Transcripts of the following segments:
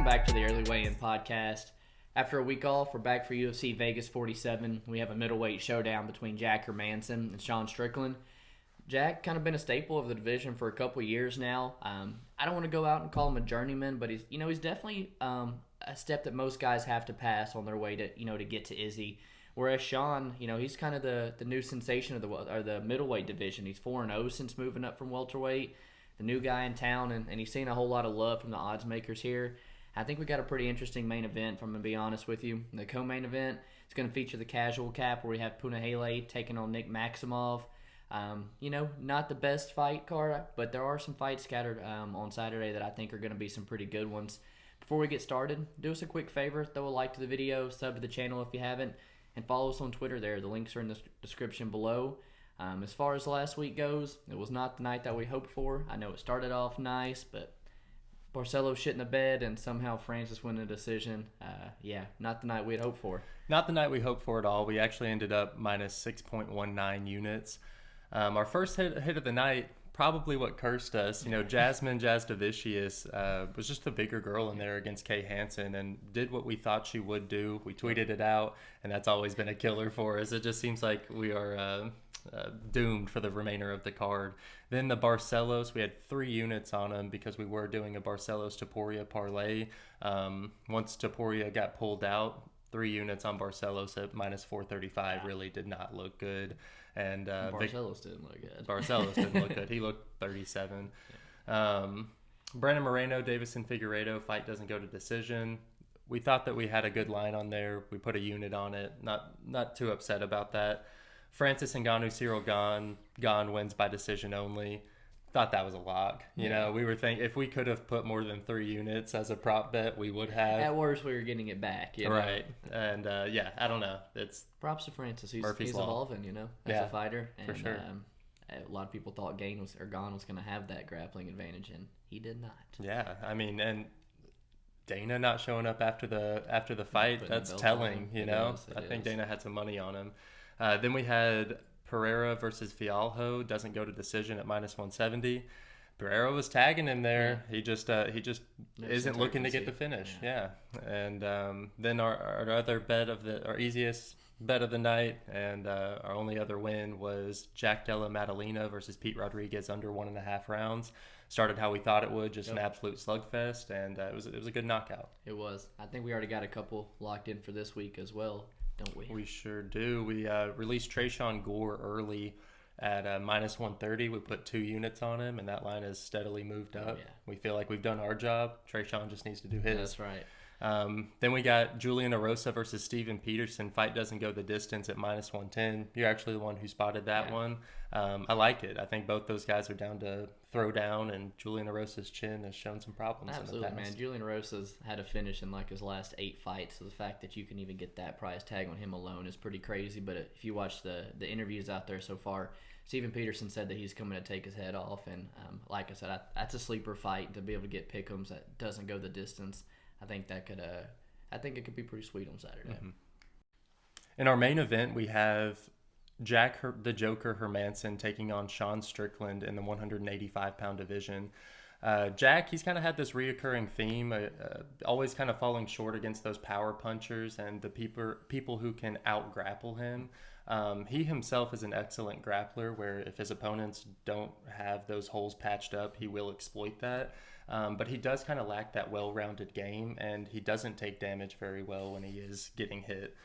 back to the Early Weigh-In podcast. After a week off, we're back for UFC Vegas 47. We have a middleweight showdown between Jack Hermansson and Sean Strickland. Jack kind of been a staple of the division for a couple of years now. I don't want to go out and call him a journeyman, but he's definitely a step that most guys have to pass on their way to to get to Izzy. Whereas Sean, he's kind of the new sensation of the middleweight division. He's 4-0 since moving up from welterweight, the new guy in town, and he's seen a whole lot of love from the odds makers here. I think we got a pretty interesting main event, if I'm going to be honest with you. The co-main event is going to feature the casual cap where we have Punahele taking on Nick Maximov. Not the best fight card, but there are some fights scattered on Saturday that I think are going to be some pretty good ones. Before we get started, do us a quick favor, throw a like to the video, sub to the channel if you haven't, and follow us on Twitter there. The links are in the description below. As far as last week goes, it was not the night that we hoped for. I know it started off nice, but Barcelo shit in the bed and somehow Francis win a decision. Not the night we had hoped for. Not the night we hoped for at all. We actually ended up minus 6.19 units. Our first hit of the night, probably what cursed us. Jasmine Jazdavicius was just a bigger girl in there against Kay Hansen and did what we thought she would do. We tweeted it out, and that's always been a killer for us. It just seems like we are doomed for the remainder of the card. Then the Barcelos, we had 3 units on them because we were doing a Barcelos-Topuria parlay. Once Topuria got pulled out, 3 units on Barcelos at minus 435 really did not look good. And Barcelos didn't look good. Barcelos didn't look good. He looked 37. Yeah. Brandon Moreno, Davison Figueiredo, fight doesn't go to decision. We thought that we had a good line on there. We put a unit on it. Not too upset about that. Francis Ngannou, Cyril Gane wins by decision only. Thought that was a lock. We were thinking if we could have put more than 3 units as a prop bet, we would have. At worst, we were getting it back. Right. And I don't know. It's props to Francis. He's Law. Evolving, as a fighter. And, for sure. A lot of people thought Gane was going to have that grappling advantage, and he did not. Yeah, and Dana not showing up after the fight, that's telling. I think Dana had some money on him. Then we had Pereira versus Fialho, doesn't go to decision at minus 170. Pereira was tagging him there. He just isn't looking to get the finish. Yeah. And then our other bet our easiest bet of the night and our only other win was Jack Della Maddalena versus Pete Rodriguez under 1.5 rounds. Started how we thought it would, just an absolute slugfest, and it was a good knockout. It was. I think we already got a couple locked in for this week as well. Don't we? We sure do. We released Tresean Gore early at minus 130. We put 2 units on him, and that line has steadily moved up. Yeah. We feel like we've done our job. Tresean just needs to do his. That's right. Then we got Julian Erosa versus Steven Peterson. Fight doesn't go the distance at minus 110. You're actually the one who spotted that one. I like it. I think both those guys are down to throw down, and Julian Erosa's chin has shown some problems in the past. Man. Julian Erosa's had a finish in his last 8 fights, so the fact that you can even get that price tag on him alone is pretty crazy. But if you watch the interviews out there so far, Steven Peterson said that he's coming to take his head off, and like I said, that's a sleeper fight to be able to get pick'ems that doesn't go the distance. I think it could be pretty sweet on Saturday. Mm-hmm. In our main event, we have Jack the Joker Hermansson taking on Sean Strickland in the 185-pound division. Jack, he's kind of had this reoccurring theme, always kind of falling short against those power punchers and the people who can out-grapple him. He himself is an excellent grappler where if his opponents don't have those holes patched up, he will exploit that. But he does kind of lack that well-rounded game, and he doesn't take damage very well when he is getting hit.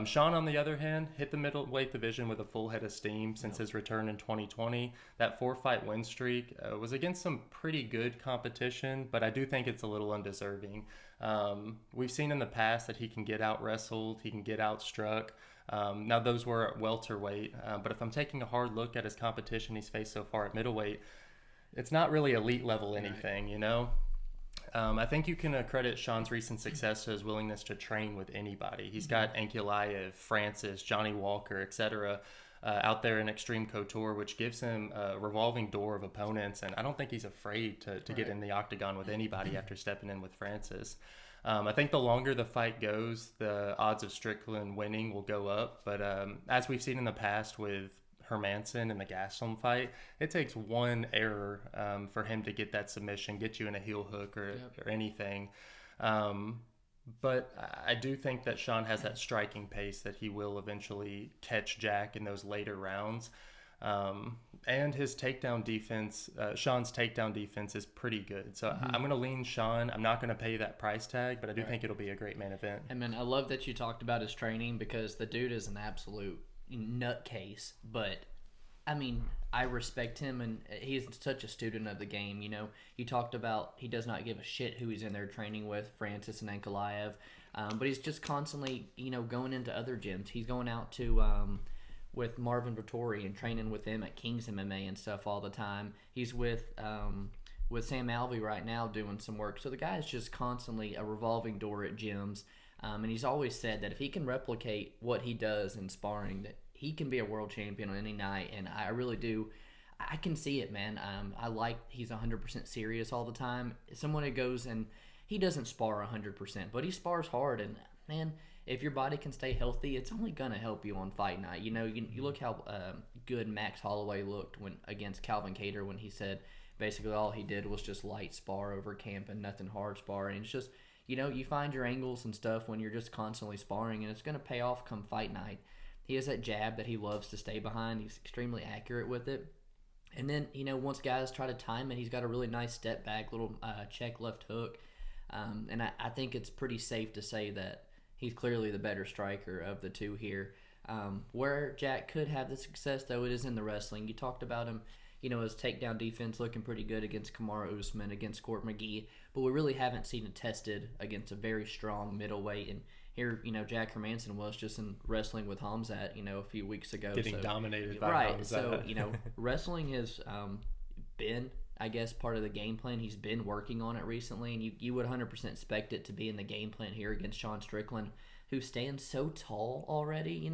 Sean, on the other hand, hit the middleweight division with a full head of steam since his return in 2020. That 4-fight win streak was against some pretty good competition, but I do think it's a little undeserving. We've seen in the past that he can get out-wrestled, he can get out-struck. Now, those were at welterweight, but if I'm taking a hard look at his competition he's faced so far at middleweight, it's not really elite level anything, I think you can credit Sean's recent success to his willingness to train with anybody. He's got Ankalaev, Francis, Johnny Walker, etc. Out there in Extreme Couture, which gives him a revolving door of opponents, and I don't think he's afraid to get in the octagon with anybody after stepping in with Francis. I think the longer the fight goes, the odds of Strickland winning will go up, but as we've seen in the past with Hermansson in the Gastelum fight, it takes one error for him to get that submission, get you in a heel hook or anything. But I do think that Sean has that striking pace that he will eventually catch Jack in those later rounds. And his takedown defense, Sean's takedown defense is pretty good. So I'm going to lean Sean. I'm not going to pay that price tag, but I do think it'll be a great main event. And man, I love that you talked about his training because the dude is an absolute nutcase. But, I mean, I respect him, and he's such a student of the game. You know, you talked about he does not give a shit who he's in there training with, Francis and Ankalaev. But he's just constantly, going into other gyms. He's going out to... with Marvin Vettori and training with him at King's MMA and stuff all the time. He's with Sam Alvey right now doing some work. So the guy is just constantly a revolving door at gyms. And he's always said that if he can replicate what he does in sparring, that he can be a world champion on any night. And I really do. I can see it, man. I like he's 100% serious all the time. Someone who goes and he doesn't spar 100%, but he spars hard. And, man, if your body can stay healthy, it's only going to help you on fight night. You look how good Max Holloway looked against Calvin Kattar when he said basically all he did was just light spar over camp and nothing hard spar. And it's just, you find your angles and stuff when you're just constantly sparring, and it's going to pay off come fight night. He has that jab that he loves to stay behind. He's extremely accurate with it. And then, once guys try to time it, he's got a really nice step back, little check left hook. And I think it's pretty safe to say that he's clearly the better striker of the two here. Where Jack could have the success, though, it is in the wrestling. You talked about him, his takedown defense looking pretty good against Kamaru Usman, against Court McGee, but we really haven't seen it tested against a very strong middleweight. And here, Jack Hermansson was just in wrestling with Hamzat, a few weeks ago. Getting dominated by right, Hamzat. So, wrestling has been, I guess, part of the game plan. He's been working on it recently, and you would 100% expect it to be in the game plan here against Sean Strickland, who stands so tall already,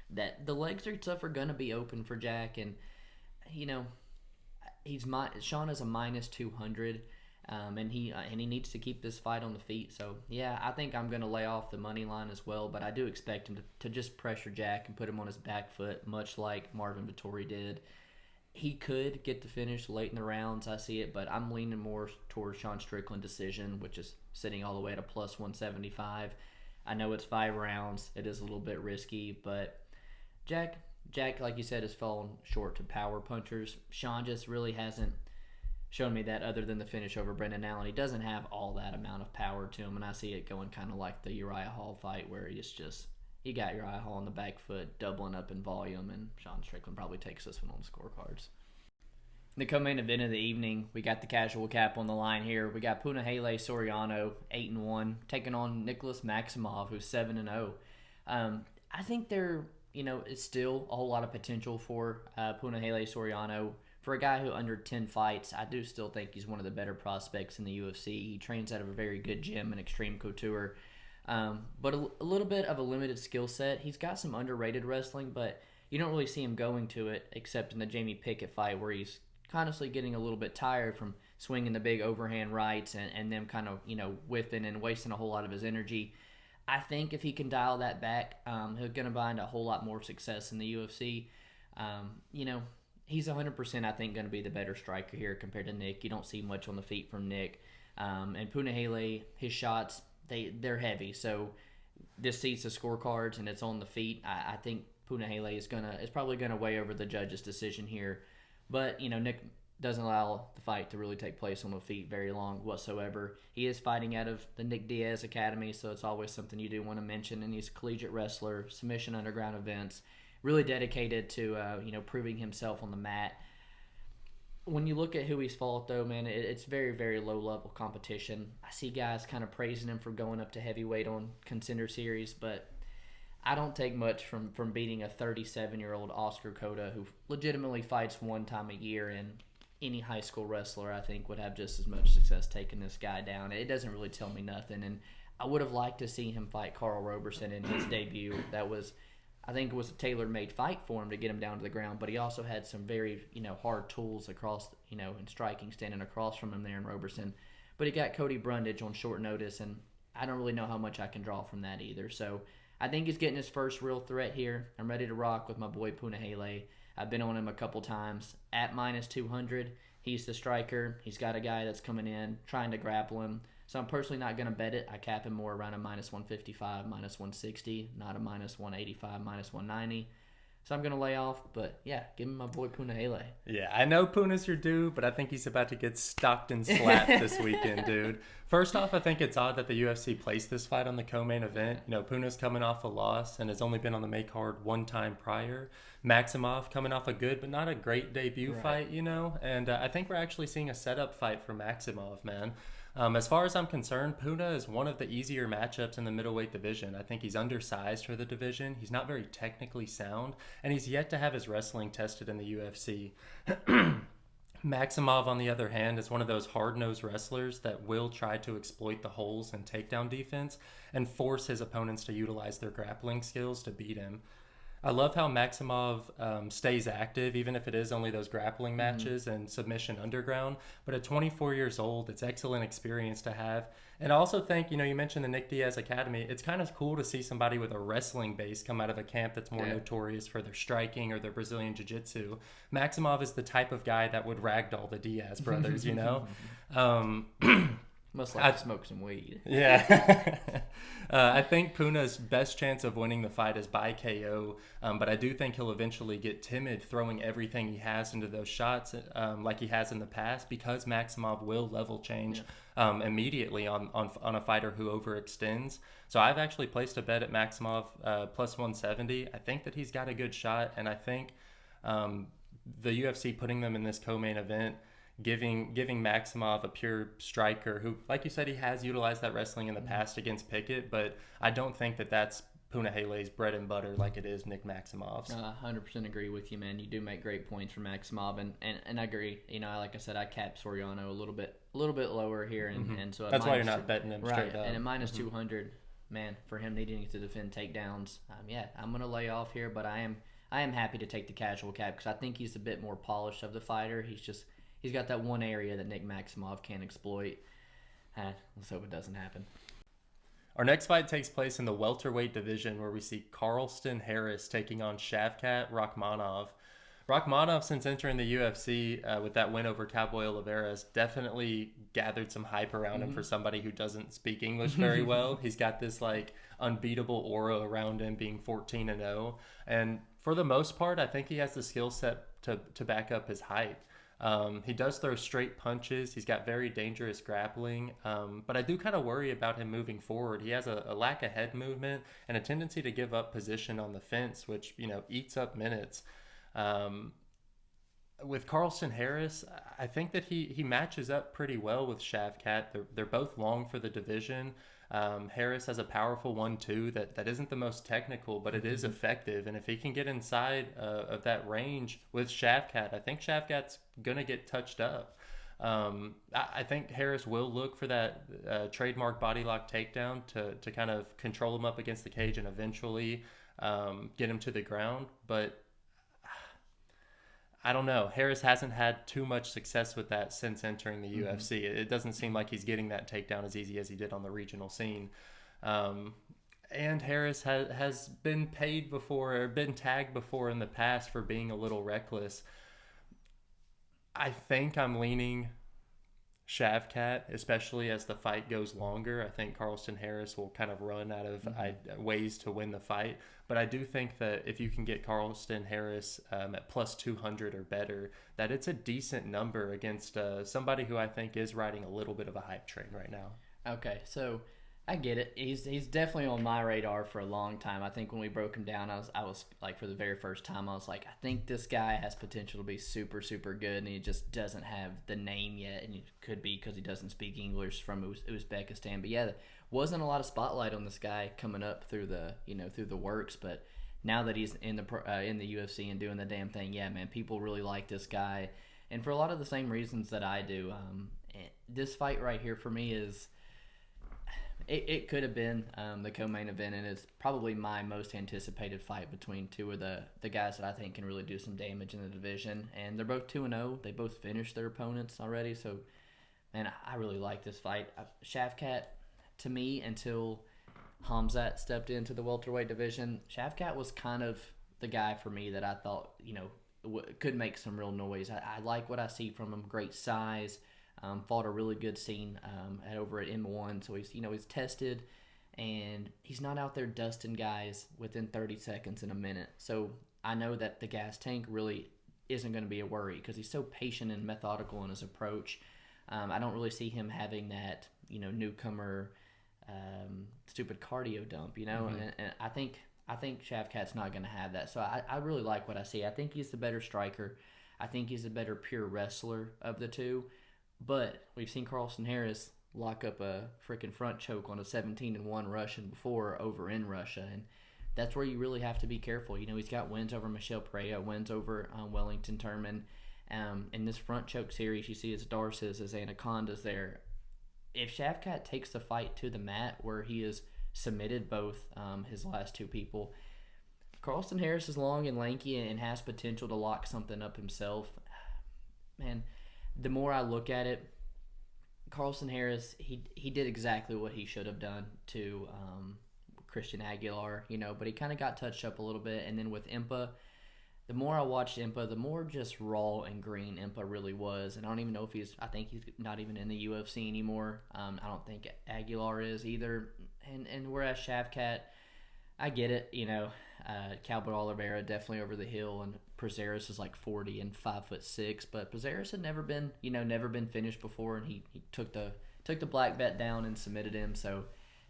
that the legs and stuff are going to be open for Jack. And, Sean is a minus 200, and he needs to keep this fight on the feet. So, yeah, I think I'm going to lay off the money line as well, but I do expect him to just pressure Jack and put him on his back foot, much like Marvin Vettori did. He could get the finish late in the rounds, I see it, but I'm leaning more towards Sean Strickland decision, which is sitting all the way at a plus 175. I know it's 5 rounds. It is a little bit risky, but Jack, like you said, has fallen short to power punchers. Sean just really hasn't shown me that other than the finish over Brendan Allen. He doesn't have all that amount of power to him, and I see it going kind of like the Uriah Hall fight where it's just... You got Uriah Hall on the back foot, doubling up in volume, and Sean Strickland probably takes this one on the scorecards. In the co-main event of the evening, we got the casual cap on the line here. We got Punahele Soriano, 8-1, taking on Nicholas Maximov, who's 7-0. I think it's still a whole lot of potential for Punahele Soriano. For a guy who under 10 fights, I do still think he's one of the better prospects in the UFC. He trains out of a very good gym in Extreme Couture. But a little bit of a limited skill set. He's got some underrated wrestling, but you don't really see him going to it except in the Jamie Pickett fight where he's constantly getting a little bit tired from swinging the big overhand rights and them kind of, whiffing and wasting a whole lot of his energy. I think if he can dial that back, he's going to find a whole lot more success in the UFC. He's 100%, I think, going to be the better striker here compared to Nick. You don't see much on the feet from Nick. And Punahele, his shots... They're heavy, so this seats the scorecards and it's on the feet. I think Punahele is probably gonna weigh over the judge's decision here, but Nick doesn't allow the fight to really take place on the feet very long whatsoever. He is fighting out of the Nick Diaz Academy, so it's always something you do want to mention. And he's a collegiate wrestler, submission underground events, really dedicated to proving himself on the mat. When you look at who he's fought, though, man, it's very, very low-level competition. I see guys kind of praising him for going up to heavyweight on Contender Series, but I don't take much from beating a 37-year-old Oscar Cota who legitimately fights one time a year, and any high school wrestler, I think, would have just as much success taking this guy down. It doesn't really tell me nothing, and I would have liked to see him fight Carl Roberson in his debut. That was... I think it was a tailor-made fight for him to get him down to the ground, but he also had some very, hard tools across, in striking, standing across from him there in Roberson. But he got Cody Brundage on short notice, and I don't really know how much I can draw from that either. So I think he's getting his first real threat here. I'm ready to rock with my boy Punahele. I've been on him a couple times. At minus 200, he's the striker. He's got a guy that's coming in, trying to grapple him. So I'm personally not going to bet it. I cap him more around a minus 155, minus 160, not a minus 185, minus 190. So I'm going to lay off, but yeah, give me my boy Punahele. Yeah, I know Puna's your dude, but I think he's about to get stopped and slapped this weekend, dude. First off, I think it's odd that the UFC placed this fight on the co-main event. You know, Puna's coming off a loss and has only been on the main card one time prior. Maximov coming off a good but not a great debut fight, you know? And I think we're actually seeing a setup fight for Maximov, man. As far as I'm concerned, Puna is one of the easier matchups in the middleweight division. I think he's undersized for the division. He's not very technically sound, and he's yet to have his wrestling tested in the UFC. Maximov, on the other hand, is one of those hard-nosed wrestlers that will try to exploit the holes in takedown defense and force his opponents to utilize their grappling skills to beat him. I love how Maximov stays active, even if it is only those grappling matches and submission underground. But at 24 years old, it's excellent experience to have. And I also think, you know, you mentioned the Nick Diaz Academy. It's kind of cool to see somebody with a wrestling base come out of a camp that's more notorious for their striking or their Brazilian Jiu-Jitsu. Maximov is the type of guy that would ragdoll the Diaz brothers, you know? Must like to smoke some weed. Yeah. I think Puna's best chance of winning the fight is by KO, but I do think he'll eventually get timid throwing everything he has into those shots like he has in the past, because Maximov will level change immediately on a fighter who overextends. So I've actually placed a bet at Maximov plus 170. I think that he's got a good shot, and I think the UFC putting them in this co-main event, giving Maximov a pure striker who, like you said, he has utilized that wrestling in the past against Pickett, but I don't think that that's Punahele's bread and butter like it is Nick Maximov's. I 100% agree with you, man. You do make great points for Maximov, and I agree. You know, like I said, I capped Soriano a little bit lower here, and so that's why you're not betting him straight up. And at minus 200, man, for him needing to defend takedowns, I'm gonna lay off here, but I am happy to take the casual cap because I think he's a bit more polished of the fighter. He's got that one area that Nick Maximov can't exploit. Let's hope it doesn't happen. Our next fight takes place in the welterweight division, where we see Carlston Harris taking on Shavkat Rakhmonov. Rakhmonov, since entering the UFC with that win over Cowboy Oliveira, has definitely gathered some hype around him for somebody who doesn't speak English very well. He's got this like unbeatable aura around him, being 14-0. And for the most part, I think he has the skill set to back up his hype. He does throw straight punches. He's got very dangerous grappling, but I do kind of worry about him moving forward. He has a lack of head movement and a tendency to give up position on the fence, which, you know, eats up minutes. With Carlston Harris, I think that he matches up pretty well with Shavkat. They're both long for the division. Harris has a powerful 1-2 that isn't the most technical, but it is effective. And if he can get inside of that range with Shavkat, I think Shavkat's going to get touched up. I think Harris will look for that trademark body lock takedown to kind of control him up against the cage and eventually get him to the ground. But I don't know. Harris hasn't had too much success with that since entering the UFC. It doesn't seem like he's getting that takedown as easy as he did on the regional scene. And Harris has been paid before, or been tagged before in the past for being a little reckless. I think I'm leaning Shavkat, especially as the fight goes longer. I think Carlston Harris will kind of run out of ways to win the fight. But I do think that if you can get Carlston Harris at plus 200 or better, that it's a decent number against somebody who I think is riding a little bit of a hype train right now. Okay, so I get it. He's definitely on my radar for a long time. I think when we broke him down, I was like, for the very first time, I was like, I think this guy has potential to be super, super good, and he just doesn't have the name yet, and it could be because he doesn't speak English from Uzbekistan. But yeah, there wasn't a lot of spotlight on this guy coming up through the works, but now that he's in the UFC and doing the damn thing, yeah, man, people really like this guy, and for a lot of the same reasons that I do. This fight right here for me is. It could have been the co-main event, and it's probably my most anticipated fight between two of the guys that I think can really do some damage in the division. And they're both 2-0. They both finished their opponents already. So, man, I really like this fight. Shavkat, to me, until Hamzat stepped into the welterweight division, Shavkat was kind of the guy for me that I thought, could make some real noise. I like what I see from him. Great size. Fought a really good scene over at M1, so he's tested, and he's not out there dusting guys within 30 seconds in a minute. So I know that the gas tank really isn't going to be a worry because he's so patient and methodical in his approach. I don't really see him having that, newcomer stupid cardio dump, and I think Shavkat's not going to have that. So I really like what I see. I think he's the better striker. I think he's a better pure wrestler of the two. But we've seen Carlston Harris lock up a freaking front choke on a 17-1 Russian before over in Russia, and that's where you really have to be careful. He's got wins over Michel Pereira, wins over Wellington Turman. In this front choke series, you see his Darces, his Anacondas there. If Shavkat takes the fight to the mat where he has submitted both his last two people, Carlston Harris is long and lanky and has potential to lock something up himself. Man, the more I look at it, Carlston Harris, he did exactly what he should have done to Christian Aguilar, but he kind of got touched up a little bit. And then with Impa, the more I watched Impa, the more just raw and green Impa really was. And I don't even know if I think he's not even in the UFC anymore. I don't think Aguilar is either. And whereas Shavkat, I get it, Cowboy Oliveira definitely over the hill, and Prazeres is like 40 and 5'6", but Prazeres had never been finished before, and he took the black bet down and submitted him. So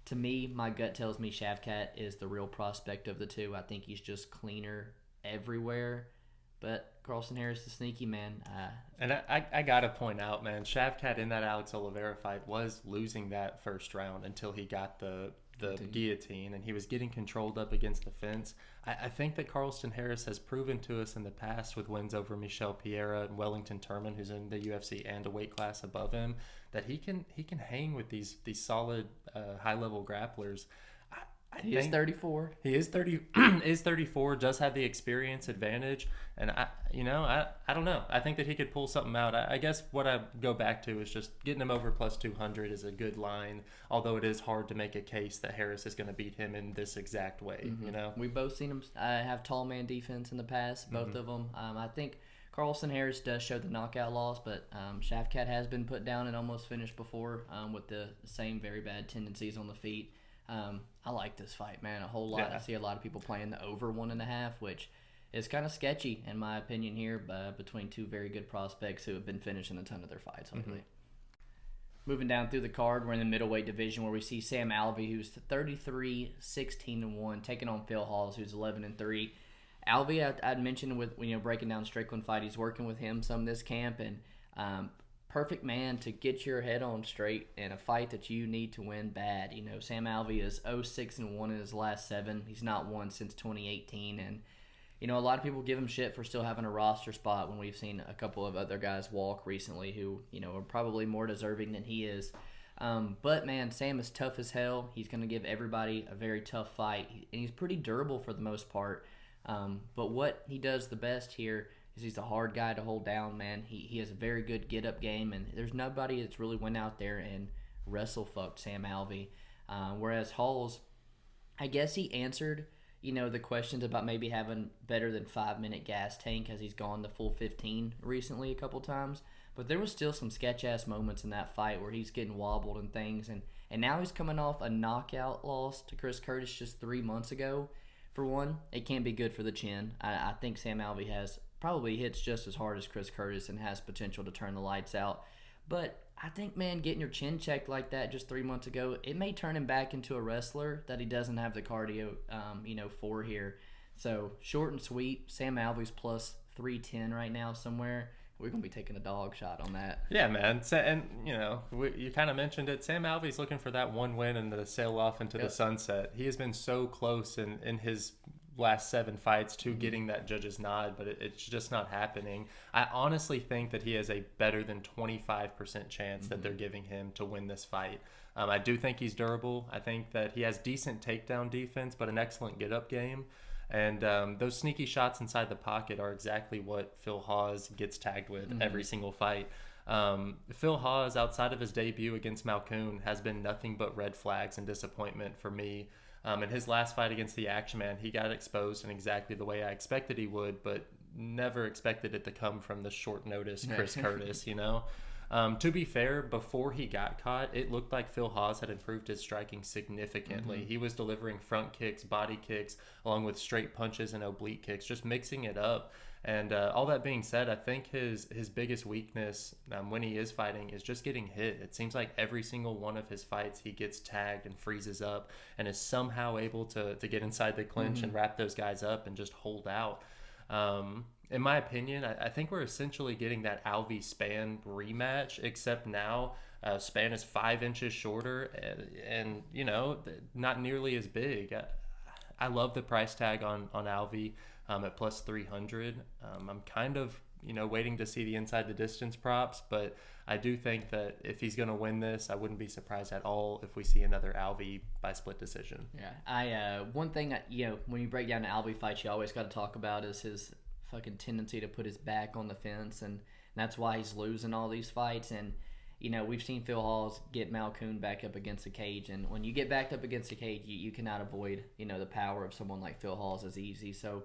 to me, my gut tells me Shavkat is the real prospect of the two. I think he's just cleaner everywhere, but Carlston Harris is sneaky, man. And I gotta point out, man, Shavkat in that Alex Oliveira fight was losing that first round until he got the guillotine, and he was getting controlled up against the fence. I think that Carlston Harris has proven to us in the past with wins over Michel Pereira and Wellington Turman, who's in the UFC and a weight class above him, that he can hang with these solid high level grapplers. He is 34. He is 34. Does have the experience advantage, and I don't know. I think that he could pull something out. I guess what I go back to is just getting him over plus 200 is a good line. Although it is hard to make a case that Harris is going to beat him in this exact way. We've both seen him have tall man defense in the past. Both of them. I think Carlston Harris does show the knockout loss, but Shavkat has been put down and almost finished before with the same very bad tendencies on the feet. I like this fight, man, a whole lot. Yeah. I see a lot of people playing the over 1.5, which is kind of sketchy in my opinion here, between two very good prospects who have been finishing a ton of their fights lately. Moving down through the card, we're in the middleweight division where we see Sam Alvey, who's 33-16-1, taking on Phil Hawes, who's 11-3. Alvey, I'd mentioned with breaking down Strickland fight, he's working with him some this camp, and perfect man to get your head on straight in a fight that you need to win bad. Sam Alvey is 0-6-1 in his last 7. He's not won since 2018, and a lot of people give him shit for still having a roster spot when we've seen a couple of other guys walk recently who are probably more deserving than he is. But man, Sam is tough as hell. He's going to give everybody a very tough fight, and he's pretty durable for the most part. But what he does the best here is he's a hard guy to hold down, man. He has a very good get-up game, and there's nobody that's really went out there and wrestle-fucked Sam Alvey. Whereas Hawes, I guess he answered, the questions about maybe having better than 5-minute gas tank as he's gone the full 15 recently a couple times. But there was still some sketch-ass moments in that fight where he's getting wobbled and things. And now he's coming off a knockout loss to Chris Curtis just 3 months ago. For one, it can't be good for the chin. I think Sam Alvey probably hits just as hard as Chris Curtis and has potential to turn the lights out. But I think, man, getting your chin checked like that just 3 months ago, it may turn him back into a wrestler that he doesn't have the cardio, for here. So short and sweet, Sam Alvey's plus 310 right now somewhere. We're going to be taking a dog shot on that. Yeah, man. And, you kind of mentioned it. Sam Alvey's looking for that one win and the sail off into the sunset. He has been so close in his last 7 fights to getting that judge's nod, but it's just not happening. I honestly think that he has a better than 25% chance that they're giving him to win this fight. I do think he's durable. I think that he has decent takedown defense, but an excellent get-up game. And those sneaky shots inside the pocket are exactly what Phil Hawes gets tagged with every single fight. Phil Hawes, outside of his debut against Malkoun, has been nothing but red flags and disappointment for me. In his last fight against the Action Man, he got exposed in exactly the way I expected he would, but never expected it to come from the short notice Chris Curtis, To be fair, before he got caught, it looked like Phil Hawes had improved his striking significantly. He was delivering front kicks, body kicks, along with straight punches and oblique kicks, just mixing it up. And all that being said, I think his biggest weakness when he is fighting is just getting hit. It seems like every single one of his fights, he gets tagged and freezes up and is somehow able to get inside the clinch and wrap those guys up and just hold out. In my opinion, I think we're essentially getting that Alvey Spann rematch, except now Spann is 5 inches shorter and you know, not nearly as big. I love the price tag on Alvey at plus 300. I'm kind of, you know, waiting to see the inside the distance props, but I do think that if he's going to win this, I wouldn't be surprised at all if we see another Alvey by split decision. Yeah, one thing, you know, when you break down the Alvey fights, you always got to talk about is his fucking tendency to put his back on the fence, and that's why he's losing all these fights. And you know, we've seen Phil Hawes get Malkoun back up against the cage, and when you get backed up against the cage, you cannot avoid, you know, the power of someone like Phil Hawes as easy. So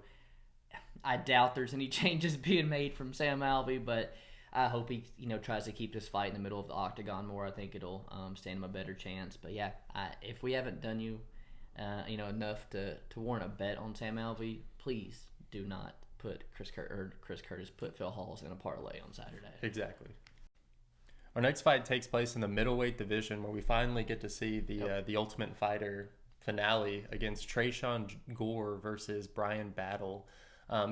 I doubt there's any changes being made from Sam Alvey, but I hope he, you know, tries to keep this fight in the middle of the octagon more. I think it'll stand him a better chance. But yeah, if we haven't done you know, enough to warrant a bet on Sam Alvey, please do not put Chris Curtis, put Phil Hawes in a parlay on Saturday. Exactly. Our next fight takes place in the middleweight division, where we finally get to see the Ultimate Fighter finale against Tresean Gore versus Bryan Battle.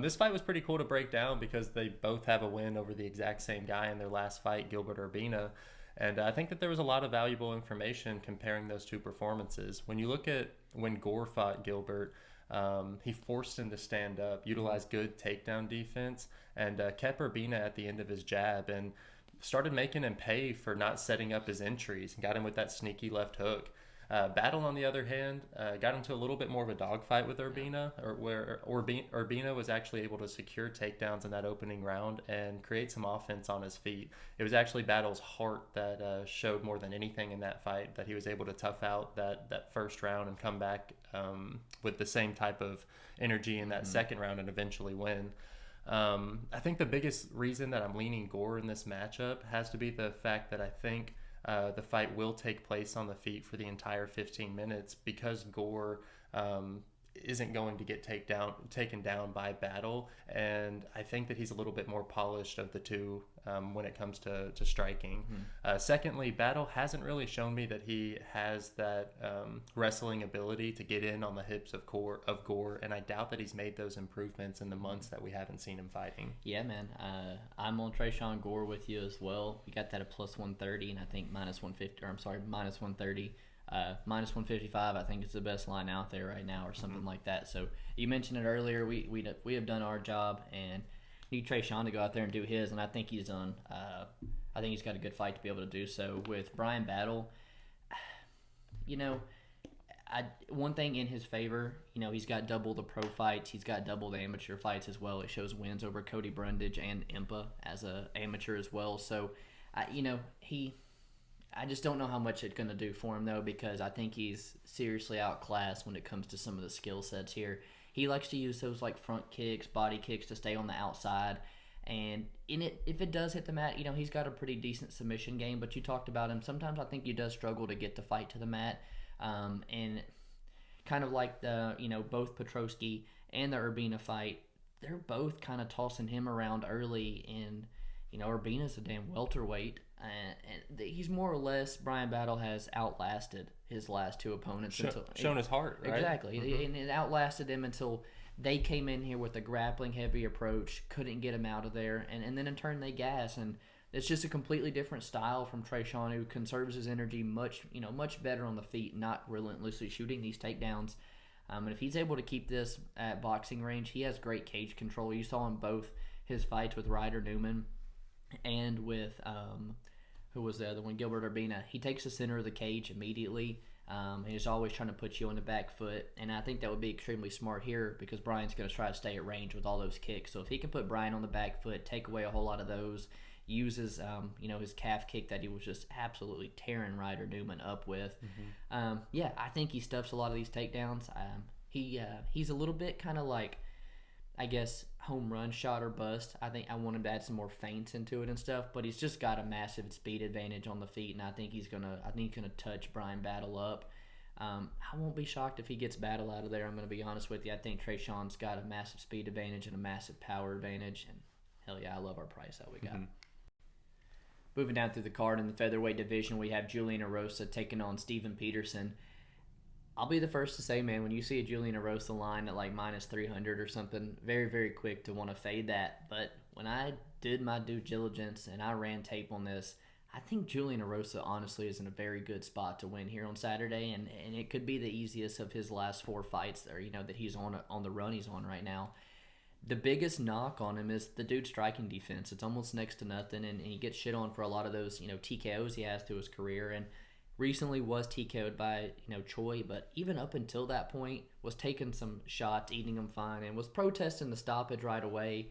This fight was pretty cool to break down because they both have a win over the exact same guy in their last fight, Gilbert Urbina. And I think that there was a lot of valuable information comparing those two performances. When you look at when Gore fought Gilbert, he forced him to stand up, utilized good takedown defense, and kept Urbina at the end of his jab and started making him pay for not setting up his entries and got him with that sneaky left hook. Battle, on the other hand, got into a little bit more of a dogfight with Urbina, where Urbina was actually able to secure takedowns in that opening round and create some offense on his feet. It was actually Battle's heart that showed more than anything in that fight, that he was able to tough out that first round and come back with the same type of energy in that second round and eventually win. I think the biggest reason that I'm leaning Gore in this matchup has to be the fact that I think the fight will take place on the feet for the entire 15 minutes because Gore isn't going to get taken down by Battle, and I think that he's a little bit more polished of the two when it comes to striking. Secondly, Battle hasn't really shown me that he has that wrestling ability to get in on the hips of Gore, and I doubt that he's made those improvements in the months that we haven't seen him fighting. Yeah, man. I'm on Tresean Gore with you as well. We got that at plus 130, and I think minus 130. Minus 155, I think, is the best line out there right now, or something like that. So you mentioned it earlier. We have done our job, and need Tresean to go out there and do his, and I think he's done. I think he's got a good fight to be able to do so. With Bryan Battle, you know, one thing in his favor, you know, he's got double the pro fights, he's got double the amateur fights as well. It shows wins over Cody Brundage and Impa as a amateur as well. So, you know, I just don't know how much it's going to do for him, though, because I think he's seriously outclassed when it comes to some of the skill sets here. He likes to use those like front kicks, body kicks to stay on the outside. And if it does hit the mat, you know, he's got a pretty decent submission game. But you talked about him. Sometimes I think he does struggle to get the fight to the mat. And kind of like both Petrosky and the Urbina fight, they're both kind of tossing him around early. And, you know, Urbina's a damn welterweight. And he's more or less, Bryan Battle has outlasted his last two opponents. Shown his heart, right? Exactly. And it outlasted them until they came in here with a grappling heavy approach, couldn't get him out of there, and then in turn they gas. And it's just a completely different style from Tresean, who conserves his energy much better on the feet, not relentlessly shooting these takedowns. And if he's able to keep this at boxing range, he has great cage control. You saw in both his fights with Ryder Newman and with who was the other one, Gilbert Urbina. He takes the center of the cage immediately, and he's always trying to put you on the back foot. And I think that would be extremely smart here because Bryan's going to try to stay at range with all those kicks. So if he can put Bryan on the back foot, take away a whole lot of those, uses his calf kick that he was just absolutely tearing Ryder Newman up with. I think he stuffs a lot of these takedowns. He's a little bit kind of like I guess, home run shot or bust. I think I want him to add some more feints into it and stuff, but he's just got a massive speed advantage on the feet, and I think he's gonna touch Bryan Battle up. I won't be shocked if he gets Battle out of there. I'm gonna be honest with you. I think Tresean's got a massive speed advantage and a massive power advantage, and hell yeah, I love our price that we got. Mm-hmm. Moving down through the card in the featherweight division, we have Julian Erosa taking on Steven Peterson. I'll be the first to say, man, when you see a Julian Erosa line at like minus 300 or something, very, very quick to want to fade that. But when I did my due diligence and I ran tape on this, I think Julian Erosa honestly is in a very good spot to win here on Saturday, and it could be the easiest of his last 4 fights there, that he's on the run he's on right now. The biggest knock on him is the dude's striking defense. It's almost next to nothing, and he gets shit on for a lot of those, TKOs he has to his career, and recently was TKO'd by, Choi, but even up until that point was taking some shots, eating them fine, and was protesting the stoppage right away.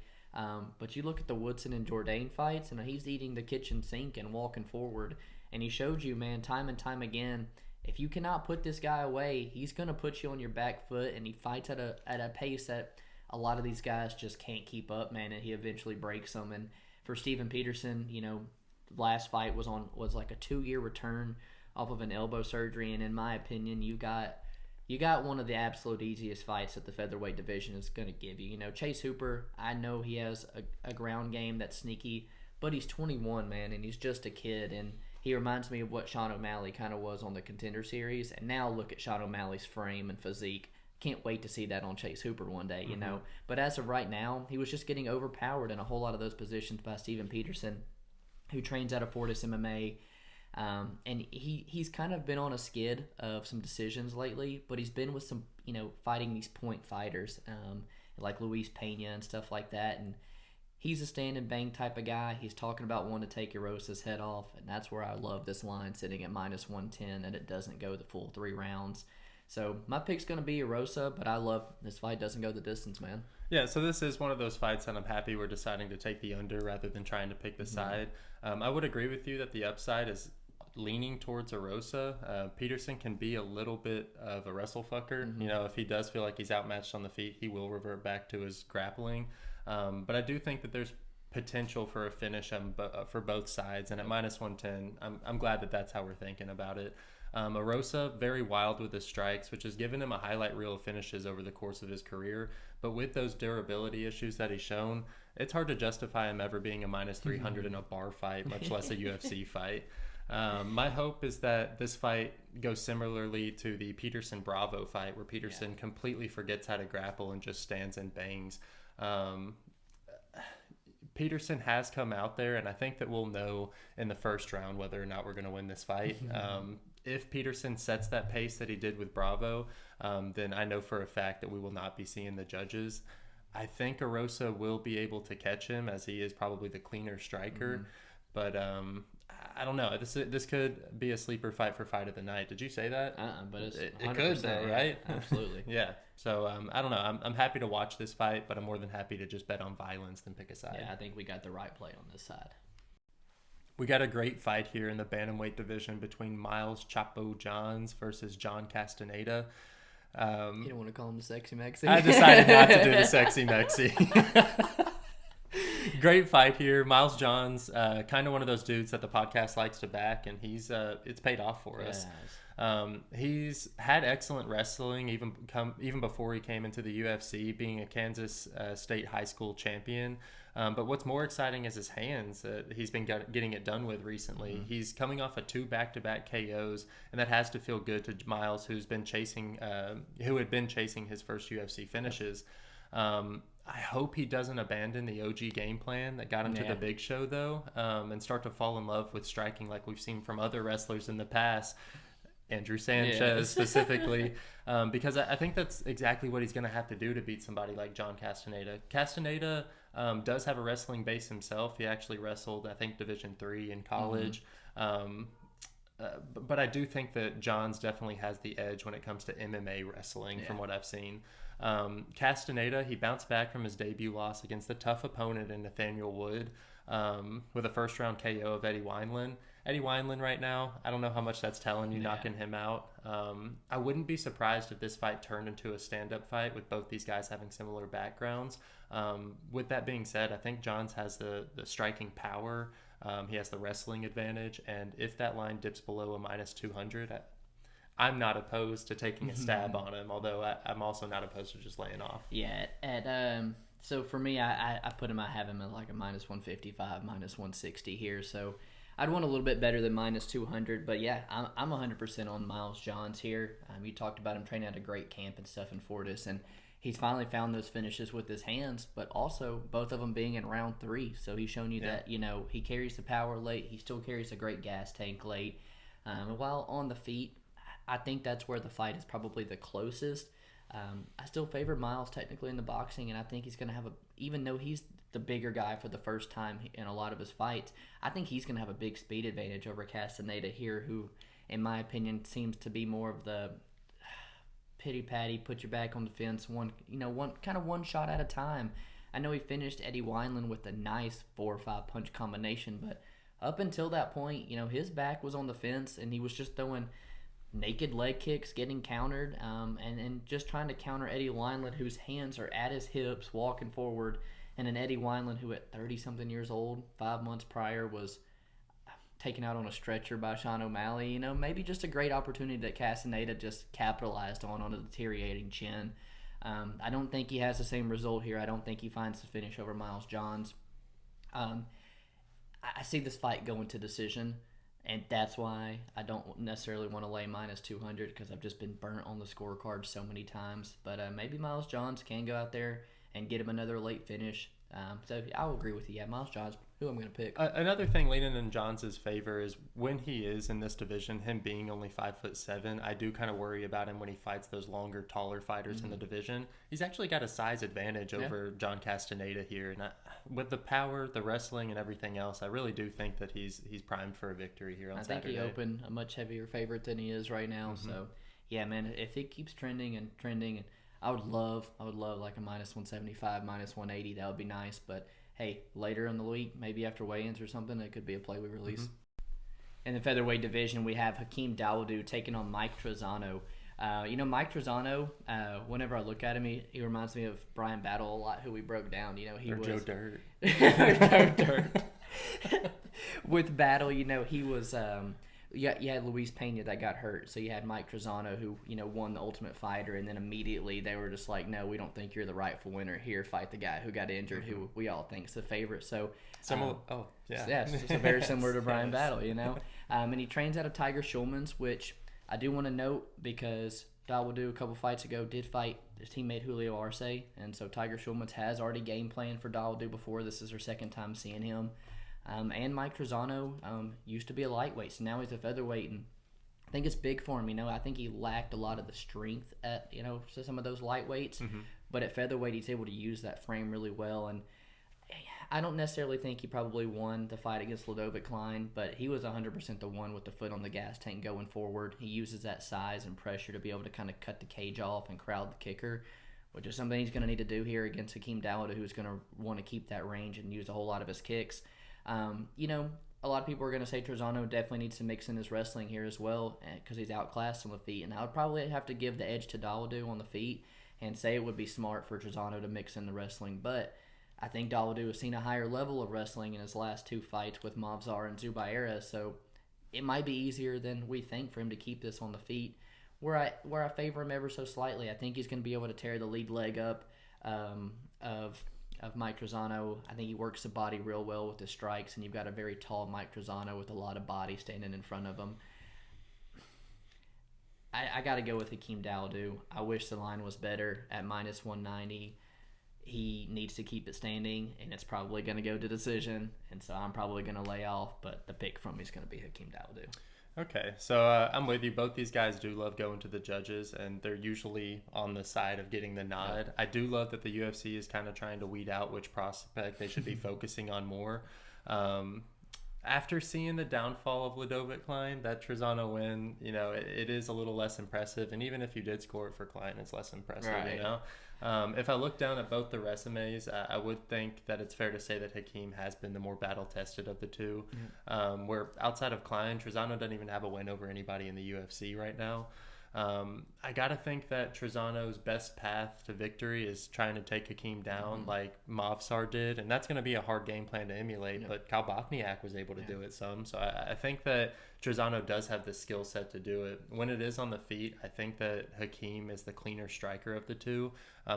But you look at the Woodson and Jourdain fights, and he's eating the kitchen sink and walking forward, and he showed you, man, time and time again, if you cannot put this guy away, he's going to put you on your back foot, and he fights at a pace that a lot of these guys just can't keep up, man, and he eventually breaks them. And for Steven Peterson, last fight was like a 2-year return off of an elbow surgery, and in my opinion, you got one of the absolute easiest fights that the featherweight division is going to give you. Chase Hooper, I know he has a ground game that's sneaky, but he's 21, man, and he's just a kid, and he reminds me of what Sean O'Malley kind of was on the Contender Series, and now look at Sean O'Malley's frame and physique. Can't wait to see that on Chase Hooper one day, But as of right now, he was just getting overpowered in a whole lot of those positions by Steven Peterson, who trains out of Fortis MMA. And he's kind of been on a skid of some decisions lately, but he's been with some, fighting these point fighters, like Luis Pena and stuff like that. And he's a stand and bang type of guy. He's talking about wanting to take Erosa's head off, and that's where I love this line sitting at minus 110, and it doesn't go the full 3 rounds. So my pick's going to be Erosa, but I love this fight doesn't go the distance, man. Yeah, so this is one of those fights that I'm happy we're deciding to take the under rather than trying to pick the side. I would agree with you that the upside is leaning towards Erosa. Peterson can be a little bit of a wrestle fucker. If he does feel like he's outmatched on the feet, he will revert back to his grappling. But I do think that there's potential for a finish for both sides. And at minus 110, I'm glad that that's how we're thinking about it. Erosa, very wild with his strikes, which has given him a highlight reel of finishes over the course of his career. But with those durability issues that he's shown, it's hard to justify him ever being a minus 300 in a bar fight, much less a UFC fight. My hope is that this fight goes similarly to the Peterson-Bravo fight, where Peterson completely forgets how to grapple and just stands and bangs. Peterson has come out there, and I think that we'll know in the first round whether or not we're going to win this fight. If Peterson sets that pace that he did with Bravo, then I know for a fact that we will not be seeing the judges. I think Erosa will be able to catch him, as he is probably the cleaner striker. But I don't know. This could be a sleeper fight for fight of the night. Did you say that? But it could, though, right? Absolutely. Yeah. So I don't know. I'm happy to watch this fight, but I'm more than happy to just bet on violence than pick a side. Yeah, I think we got the right play on this side. We got a great fight here in the bantamweight division between Miles Chapo Johns versus John Castaneda. You don't want to call him the Sexy Mexi? I decided not to do the Sexy Mexi. Great fight here. Miles Johns, kind of one of those dudes that the podcast likes to back, and he's it's paid off for us. He's had excellent wrestling even before he came into the UFC, being a Kansas State high school champion. But what's more exciting is his hands. He's been getting it done with recently. He's coming off of 2 back-to-back KOs, and that has to feel good to Miles, who had been chasing his first UFC finishes. I hope he doesn't abandon the OG game plan that got him to the big show, though, and start to fall in love with striking like we've seen from other wrestlers in the past. Andrew Sanchez specifically, because I think that's exactly what he's going to have to do to beat somebody like John Castaneda. Castaneda does have a wrestling base himself. He actually wrestled, I think, Division III in college. But I do think that Johns definitely has the edge when it comes to MMA wrestling from what I've seen. Castaneda, he bounced back from his debut loss against a tough opponent in Nathaniel Wood with a first-round KO of Eddie Wineland. Eddie Wineland right now, I don't know how much that's telling you, knocking him out. I wouldn't be surprised if this fight turned into a stand-up fight with both these guys having similar backgrounds. With that being said, I think Johns has the striking power. He has the wrestling advantage, and if that line dips below a minus 200, I'm not opposed to taking a stab on him, although I'm also not opposed to just laying off. Yeah, so for me, I put him, I have him at like a minus 155, minus 160 here, so I'd want a little bit better than minus 200, but yeah, I'm 100% on Miles Johns here. You talked about him training at a great camp and stuff in Fortis, and he's finally found those finishes with his hands, but also both of them being in round 3, so he's shown you that, he carries the power late, he still carries a great gas tank late. While on the feet, I think that's where the fight is probably the closest. I still favor Miles technically in the boxing, and I think he's going to have even though he's the bigger guy for the first time in a lot of his fights, I think he's going to have a big speed advantage over Castaneda here, who, in my opinion, seems to be more of the pity-patty, put your back on the fence, one shot at a time. I know he finished Eddie Wineland with a nice 4 or 5 punch combination, but up until that point, his back was on the fence, and he was just throwing naked leg kicks, getting countered, and just trying to counter Eddie Wineland, whose hands are at his hips, walking forward, and an Eddie Wineland who at 30-something years old, 5 months prior, was taken out on a stretcher by Sean O'Malley. Maybe just a great opportunity that Castaneda just capitalized on a deteriorating chin. I don't think he has the same result here. I don't think he finds the finish over Miles Johns. I see this fight going to decision, and that's why I don't necessarily want to lay minus 200, because I've just been burnt on the scorecard so many times. But maybe Miles Johns can go out there and get him another late finish. So I'll agree with you. Yeah, Miles Johns, who I'm going to pick. Another thing leaning in Johns' favor is when he is in this division, him being only 5'7", I do kind of worry about him when he fights those longer, taller fighters in the division. He's actually got a size advantage over John Castaneda here, and with the power, the wrestling, and everything else, I really do think that he's primed for a victory here on Saturday. I think he opened a much heavier favorite than he is right now. So yeah, man, if he keeps trending, and I would love like a minus 175, minus 180. That would be nice. But hey, later in the week, maybe after weigh-ins or something, it could be a play we release. In the featherweight division, we have Hakeem Dawodu taking on Mike Trizano. Mike Trizano, whenever I look at him, he reminds me of Brian Battle a lot, who we broke down. He was Joe Dirt. Joe Dirt. With Battle, he was. You had Luis Pena that got hurt, so you had Mike Trizano, who won the Ultimate Fighter, and then immediately they were just like, no, we don't think you're the rightful winner here. Fight the guy who got injured, who we all think is the favorite. So similar. So very similar to Brian Battle, and he trains out of Tiger Schulman's, which I do want to note because Dawodu a couple fights ago did fight his teammate Julio Arce, and so Tiger Schulman's has already game planned for Dawodu before. This is her second time seeing him. And Mike Trizano used to be a lightweight, so now he's a featherweight, and I think it's big for him. I think he lacked a lot of the strength at some of those lightweights, but at featherweight he's able to use that frame really well. And I don't necessarily think he probably won the fight against Ludovic Klein, but he was 100% the one with the foot on the gas tank going forward. He uses that size and pressure to be able to kind of cut the cage off and crowd the kicker, which is something he's going to need to do here against Hakeem Dawodu, who's going to want to keep that range and use a whole lot of his kicks. A lot of people are going to say Trizano definitely needs to mix in his wrestling here as well, because he's outclassed on the feet. And I would probably have to give the edge to Dawodu on the feet and say it would be smart for Trizano to mix in the wrestling. But I think Dawodu has seen a higher level of wrestling in his last 2 fights with Mavzar and Zubaira, so it might be easier than we think for him to keep this on the feet. Where I favor him ever so slightly, I think he's going to be able to tear the lead leg up of Mike Trizano. I think he works the body real well with his strikes, and you've got a very tall Mike Trizano with a lot of body standing in front of him. I got to go with Hakeem Dawodu. I wish the line was better at minus 190. He needs to keep it standing, and it's probably going to go to decision, and so I'm probably going to lay off, but the pick from me is going to be Hakeem Dawodu. Okay, so I'm with you. Both these guys do love going to the judges, and they're usually on the side of getting the nod. Yeah. I do love that the UFC is kind of trying to weed out which prospect they should be focusing on more. After seeing the downfall of Ludovic Klein, that Trizano win, it is a little less impressive. And even if you did score it for Klein, it's less impressive, right. If I look down at both the resumes, I would think that it's fair to say that Hakeem has been the more battle-tested of the two. Yeah. Where outside of Klein, Trizano doesn't even have a win over anybody in the UFC right now. I got to think that Trizano's best path to victory is trying to take Hakeem down like Movsar did, and that's going to be a hard game plan to emulate, but Kalbachniak was able to do it some. So I think that Trizano does have the skill set to do it. When it is on the feet, I think that Hakeem is the cleaner striker of the two.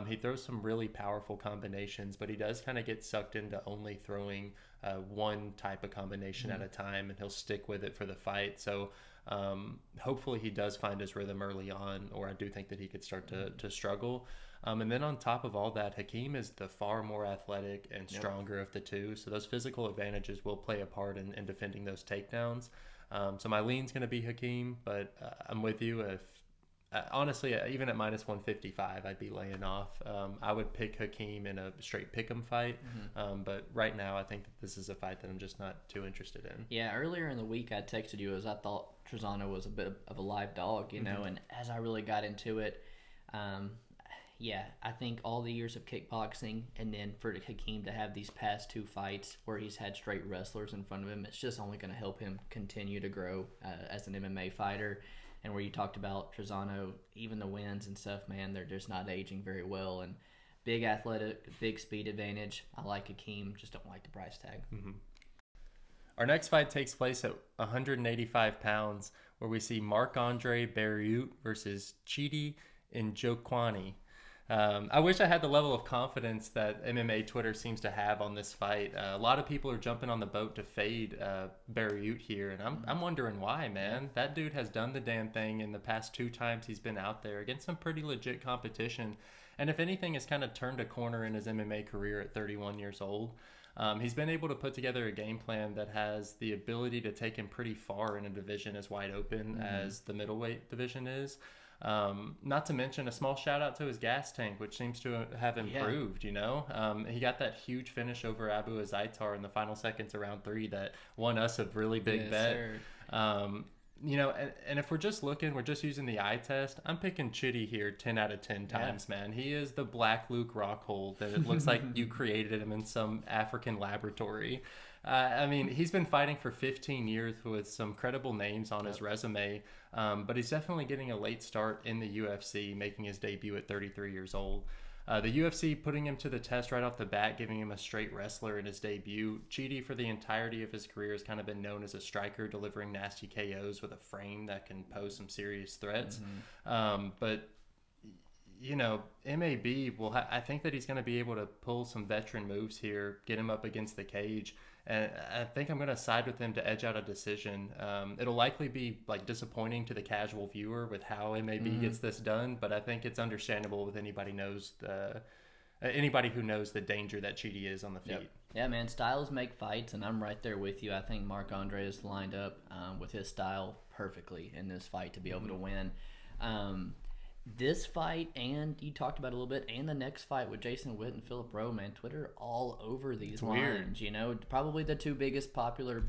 He throws some really powerful combinations, but he does kind of get sucked into only throwing one type of combination at a time, and he'll stick with it for the fight. So hopefully he does find his rhythm early on, or I do think that he could start to struggle. And then on top of all that, Hakeem is the far more athletic and stronger of the two. So those physical advantages will play a part in defending those takedowns. So my lean's going to be Hakeem, but I'm with you. If honestly, even at minus 155, I'd be laying off. I would pick Hakeem in a straight pick'em fight, but right now I think that this is a fight that I'm just not too interested in. Yeah, earlier in the week I texted you as I thought Trizano was a bit of a live dog, you know, and as I really got into it, I think all the years of kickboxing, and then for Hakeem to have these past two fights where he's had straight wrestlers in front of him, it's just only going to help him continue to grow as an MMA fighter. And where you talked about Trizano, even the wins and stuff, man, they're just not aging very well. And big athletic, big speed advantage. I like Hakeem, just don't like the price tag. Our next fight takes place at 185 pounds, where we see Marc-Andre Barriault versus Chidi Njokuani. I wish I had the level of confidence that MMA Twitter seems to have on this fight. A lot of people are jumping on the boat to fade Barriault here, and I'm wondering why, man. That dude has done the damn thing in the past 2 times he's been out there against some pretty legit competition, and if anything, has kind of turned a corner in his MMA career at 31 years old. He's been able to put together a game plan that has the ability to take him pretty far in a division as wide open as the middleweight division is. Not to mention a small shout out to his gas tank, which seems to have improved, you know. He got that huge finish over Abu Azaitar in the final seconds of round 3 that won us a really big bet. You know, and if we're just using the eye test, I'm picking Chidi here 10 out of 10 times, man. He is the black Luke Rockhold that it looks like you created him in some African laboratory. I mean, he's been fighting for 15 years with some credible names on his resume, but he's definitely getting a late start in the UFC, making his debut at 33 years old. The UFC putting him to the test right off the bat, giving him a straight wrestler in his debut. Chidi, for the entirety of his career, has kind of been known as a striker, delivering nasty KOs with a frame that can pose some serious threats. But you know, MAB will. I think that he's going to be able to pull some veteran moves here, get him up against the cage, and I think I'm going to side with him to edge out a decision. It'll likely be like disappointing to the casual viewer with how MAB gets this done, but I think it's understandable with anybody who knows the danger that Chidi is on the feet. Yeah, man, styles make fights, and I'm right there with you. I think Marc-Andre is lined up with his style perfectly in this fight to be able to win. This fight, and you talked about it a little bit, and the next fight with Jason Witt and Philip Rowe, man, Twitter all over these lines. Weird. You know, probably the 2 biggest popular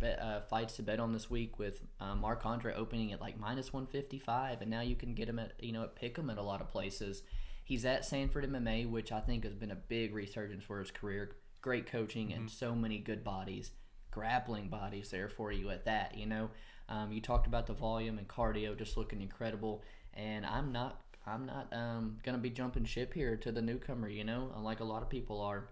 fights to bet on this week, with Marc-Andre opening at like minus 155, and now you can get him at, you know, at Pick'em at a lot of places. He's at Sanford MMA, which I think has been a big resurgence for his career. Great coaching and so many good bodies, grappling bodies there for you at that, you know. You talked about the volume and cardio just looking incredible, and I'm not going to be jumping ship here to the newcomer, you know, like a lot of people are.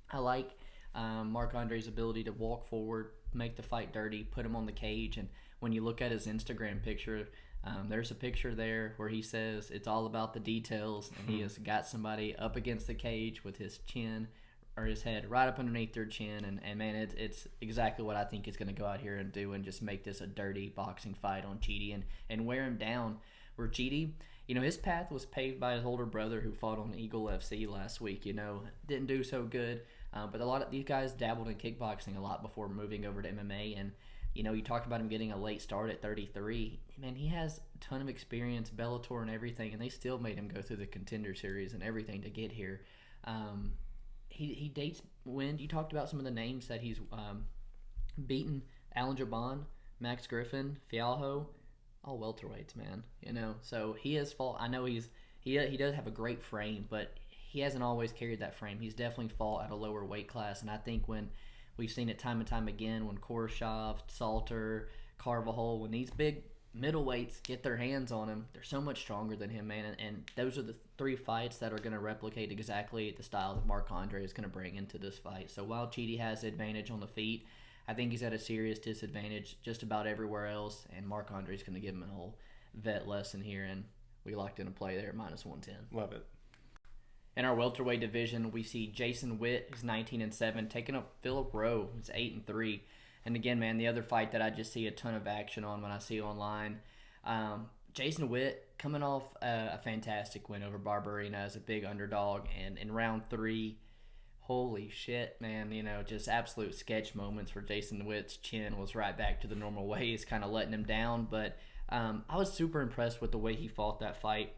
I like Marc-Andre's ability to walk forward, make the fight dirty, put him on the cage. And when you look at his Instagram picture, there's a picture there where he says it's all about the details. And he has got somebody up against the cage with his chin or his head right up underneath their chin. And man, it's exactly what I think he's going to go out here and do, and just make this a dirty boxing fight on Chidi and wear him down. Where Chidi, you know, his path was paved by his older brother who fought on Eagle FC last week, you know, didn't do so good. But a lot of these guys dabbled in kickboxing a lot before moving over to MMA. And, you know, you talked about him getting a late start at 33. Man, he has a ton of experience, Bellator and everything, and they still made him go through the Contender Series and everything to get here. He dates when you talked about some of the names that he's beaten: Alan Jabon, Max Griffin, Fialho. All welterweights, man. You know, so he has fought. I know he does have a great frame, but he hasn't always carried that frame. He's definitely fought at a lower weight class, and I think when we've seen it time and time again, when Koreshov, Salter, Carvajal, when these big middleweights get their hands on him, they're so much stronger than him, man. And those are the 3 fights that are going to replicate exactly the style that Marc-Andre is going to bring into this fight. So while Chidi has the advantage on the feet, I think he's at a serious disadvantage just about everywhere else. And Marc-Andre is going to give him a whole vet lesson here. And we locked in a play there at -110. Love it. In our welterweight division, we see Jason Witt, who's 19-7, taking up Philip Rowe, who's 8-3. And again, man, the other fight that I just see a ton of action on when I see online, Jason Witt coming off a fantastic win over Barberina as a big underdog. And in round 3, holy shit, man, just absolute sketch moments where Jason Witt's chin was right back to the normal ways, kind of letting him down. But I was super impressed with the way he fought that fight,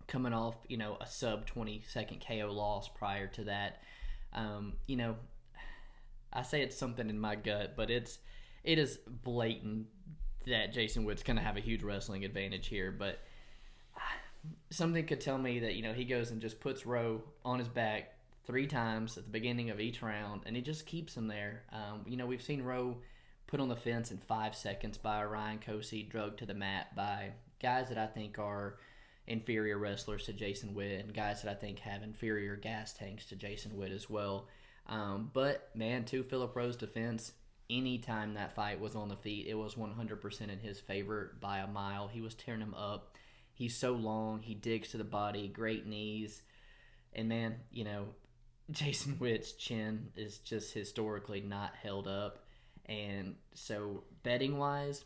coming off, a sub 20-second KO loss prior to that. I say it's something in my gut, but it is blatant that Jason Witt's going to have a huge wrestling advantage here. But something could tell me that, he goes and just puts Rowe on his back 3 times at the beginning of each round, and he just keeps him there. We've seen Rowe put on the fence in 5 seconds by Ryan Cosey, drugged to the mat by guys that I think are inferior wrestlers to Jason Witt, and guys that I think have inferior gas tanks to Jason Witt as well. But, man, to Philip Rowe's defense, anytime that fight was on the feet, it was 100% in his favor by a mile. He was tearing him up. He's so long. He digs to the body, great knees. And, man, Jason Witt's chin is just historically not held up. And so, betting-wise,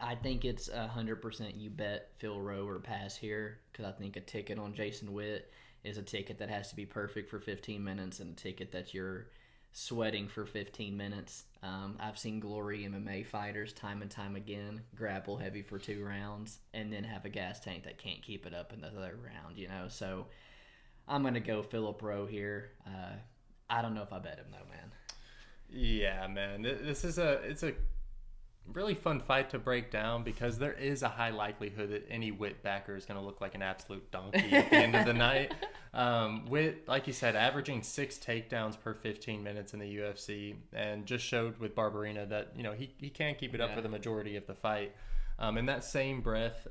I think it's 100% you bet Phil Rowe or pass here, because I think a ticket on Jason Witt is a ticket that has to be perfect for 15 minutes and a ticket that you're sweating for 15 minutes. I've seen glory MMA fighters time and time again grapple heavy for 2 rounds and then have a gas tank that can't keep it up in the 3rd round, So I'm going to go Philip Rowe here. I don't know if I bet him, though, man. Yeah, man. It's a really fun fight to break down because there is a high likelihood that any Witt backer is going to look like an absolute donkey at the end of the night. Witt, like you said, averaging 6 takedowns per 15 minutes in the UFC, and just showed with Barberina that he can't keep it up for the majority of the fight. In that same breath,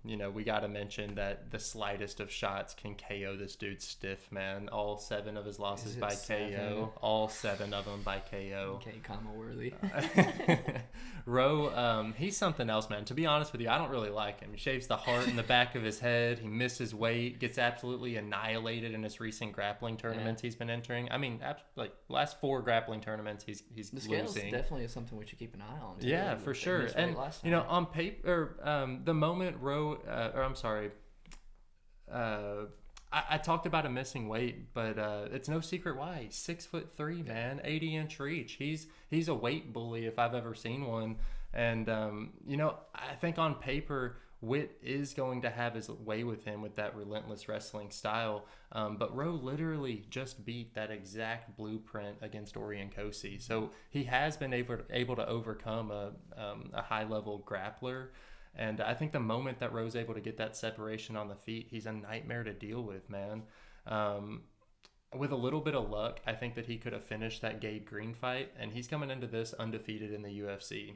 we got to mention that the slightest of shots can KO this dude stiff, man. All 7 of his losses by 7? KO. All 7 of them by KO. Okay, comma worthy. Rowe, he's something else, man. To be honest with you, I don't really like him. He shaves the heart in the back of his head. He misses weight, gets absolutely annihilated in his recent grappling tournaments he's been entering. I mean, last 4 grappling tournaments, he's the scales losing. Definitely is something we should keep an eye on, too. Yeah, for sure. And on paper, the moment Rowe, I talked about him missing weight, but it's no secret why. He's 6'3", man, 80-inch reach. He's a weight bully if I've ever seen one. And I think on paper, Witt is going to have his way with him with that relentless wrestling style. But Rowe literally just beat that exact blueprint against Orion Cosey. So he has been able to overcome a high-level grappler. And I think the moment that Rowe's able to get that separation on the feet, he's a nightmare to deal with, man. With a little bit of luck, I think that he could have finished that Gabe Green fight, and he's coming into this undefeated in the UFC,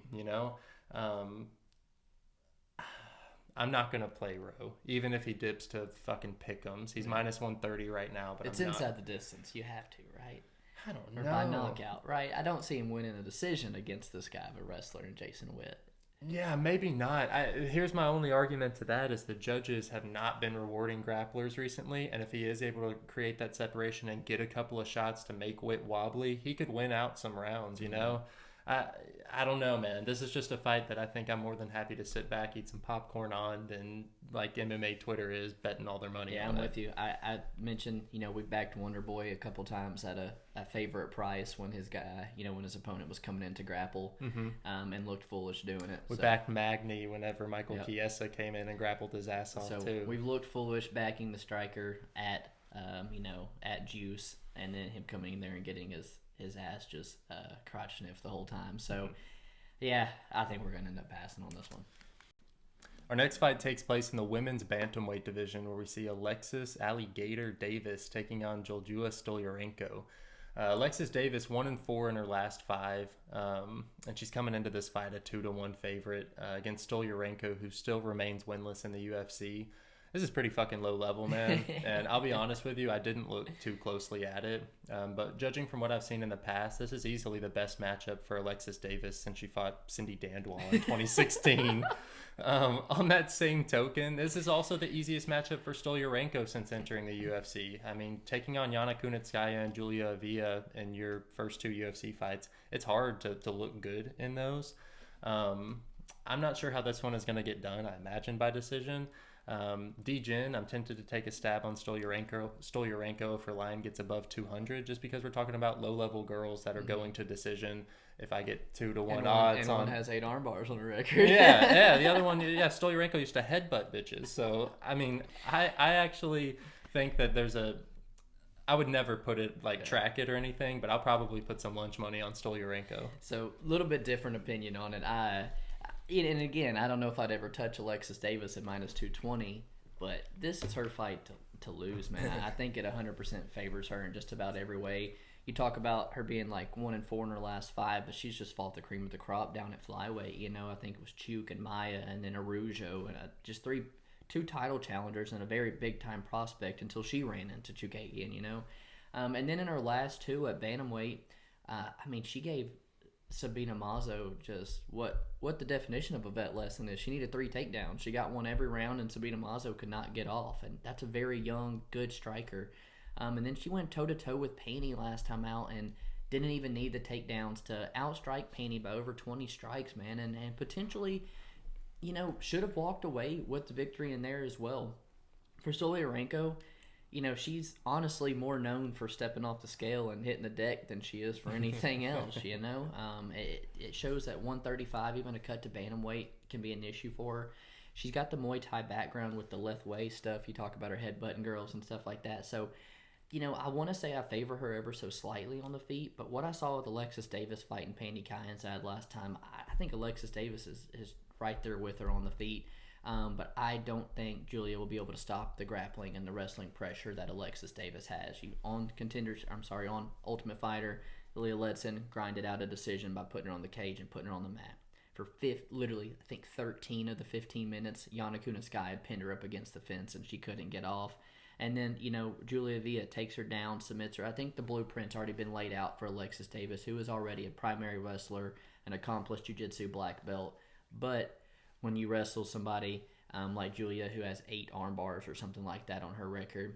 I'm not going to play Rowe, even if he dips to fucking pick'ems. He's -130 right now, but it's I'm inside not. the distance. You have to, right? I don't know. Or by knockout, right? I don't see him winning a decision against this guy of a wrestler in Jason Witt. Yeah, maybe not. Here's my only argument to that is the judges have not been rewarding grapplers recently, and if he is able to create that separation and get a couple of shots to make Witt wobbly, he could win out some rounds, I don't know, man. This is just a fight that I think I'm more than happy to sit back, eat some popcorn on, than like MMA Twitter is betting all their money on I'm it. with you. I mentioned, we backed Wonder Boy a couple times at a favorite price when his guy, when his opponent was coming in to grapple, and looked foolish doing it. We backed Magny whenever Michael Chiesa came in and grappled his ass off too. We've looked foolish backing the striker at juice, and then him coming in there and getting his ass just crotch sniffed the whole time. So, yeah, I think we're going to end up passing on this one. Our next fight takes place in the women's bantamweight division, where we see Alexis Alligator Davis taking on Julija Stoliarenko. Alexis Davis 1-4 in her last 5, and she's coming into this fight a 2-1 favorite against Stoliarenko, who still remains winless in the UFC. This is pretty fucking low level, man. And I'll be honest with you, I didn't look too closely at it. But judging from what I've seen in the past, this is easily the best matchup for Alexis Davis since she fought Cindy Dandois in 2016. On that same token, this is also the easiest matchup for Stoliarenko since entering the UFC. I mean, taking on Yana Kunitskaya and Julia Avila in your first 2 UFC fights, it's hard to look good in those. I'm not sure how this one is going to get done. I imagine by decision. D-Gen, I'm tempted to take a stab on Stoliarenko if her line gets above 200, just because we're talking about low-level girls that are going to decision. If I get 2-1 odds, and one has 8 arm bars on the record. yeah. The other one, Stoliarenko used to headbutt bitches. So I mean, I actually think that I would never put it track it or anything, but I'll probably put some lunch money on Stoliarenko. So a little bit different opinion on it. And again, I don't know if I'd ever touch Alexis Davis at minus 220, but this is her fight to lose, man. I think it 100% favors her in just about every way. You talk about her being 1-4 in her last 5, but she's just fought the cream of the crop down at flyweight. I think it was Chuk and Maya and then Arujo and just 2 title challengers and a very big time prospect until she ran into Chukagian, and then in her last 2 at bantamweight, she gave Sabina Mazo just what the definition of a vet lesson is. She needed 3 takedowns. She got one every round, and Sabina Mazo could not get off, and that's a very young, good striker. And then she went toe-to-toe with Paney last time out and didn't even need the takedowns to outstrike Paney by over 20 strikes, man, and potentially, should have walked away with the victory in there as well. For Stoliarenko, she's honestly more known for stepping off the scale and hitting the deck than she is for anything else, It shows that 135, even a cut to bantamweight, can be an issue for her. She's got the Muay Thai background with the left way stuff. You talk about her headbutting girls and stuff like that. So, I want to say I favor her ever so slightly on the feet, but what I saw with Alexis Davis fighting Pandy Kayensad last time, I think Alexis Davis is right there with her on the feet. But I don't think Julia will be able to stop the grappling and the wrestling pressure that Alexis Davis has. On Ultimate Fighter, Leah Ledson grinded out a decision by putting her on the cage and putting her on the mat. For 13 of the 15 minutes, Yana Kunitskaya pinned her up against the fence and she couldn't get off. And then, Julia Avila takes her down, submits her. I think the blueprint's already been laid out for Alexis Davis, who is already a primary wrestler, an accomplished jiu-jitsu black belt. But when you wrestle somebody like Julia, who has 8 arm bars or something like that on her record,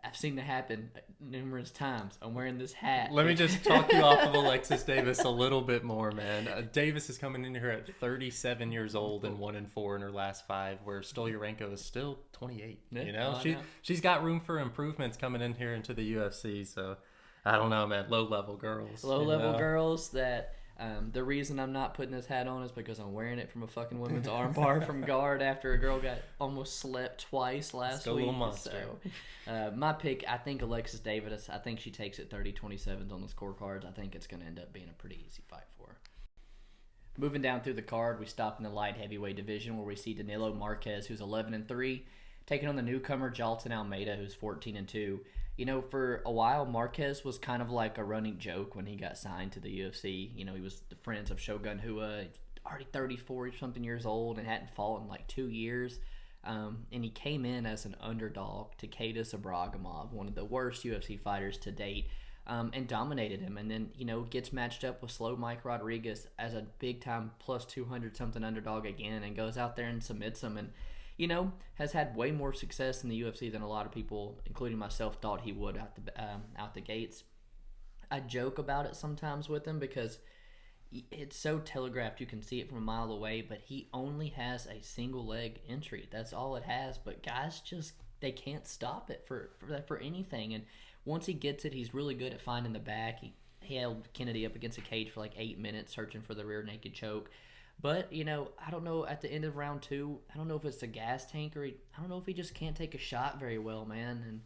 I've seen it happen numerous times. I'm wearing this hat. Let me just talk you off of Alexis Davis a little bit more, man. Davis is coming in here at 37 years old and 1-4 in her last 5, where Stoliarenko is still 28. She's got room for improvements coming in here into the UFC. So I don't know, man. Low level girls girls that. The reason I'm not putting this hat on is because I'm wearing it from a fucking women's armbar from guard after a girl got almost slept twice last week. Little monster. So, my pick, I think Alexis Davis. I think she takes it 30-27 on the scorecards. I think it's going to end up being a pretty easy fight for her. Moving down through the card, we stop in the light heavyweight division where we see Danilo Marques, who's 11-3, taking on the newcomer Jailton Almeida, who's 14-2. For a while, Marques was kind of like a running joke when he got signed to the UFC. He was the friends of Shogun Hua, already 34-something years old and hadn't fought in 2 years. And he came in as an underdog to Kadis Ibragimov, one of the worst UFC fighters to date, and dominated him. And then, gets matched up with Slow Mike Rodriguez as a big-time plus 200-something underdog again and goes out there and submits him. And has had way more success in the UFC than a lot of people, including myself, thought he would out the gates. I joke about it sometimes with him because it's so telegraphed you can see it from a mile away, but he only has a single leg entry. That's all it has, but guys they can't stop it for anything. And once he gets it, he's really good at finding the back. He held Kennedy up against a cage for 8 minutes searching for the rear naked choke. But, I don't know, at the end of round 2, I don't know if it's the gas tank or I don't know if he just can't take a shot very well, man.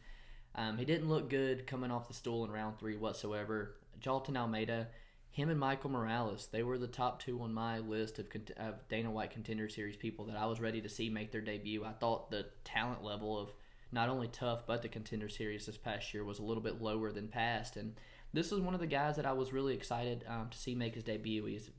And he didn't look good coming off the stool in round 3 whatsoever. Jailton Almeida, him and Michael Morales, they were the top 2 on my list of Dana White Contender Series people that I was ready to see make their debut. I thought the talent level of not only tough, but the Contender Series this past year was a little bit lower than past. And this was one of the guys that I was really excited to see make his debut. He's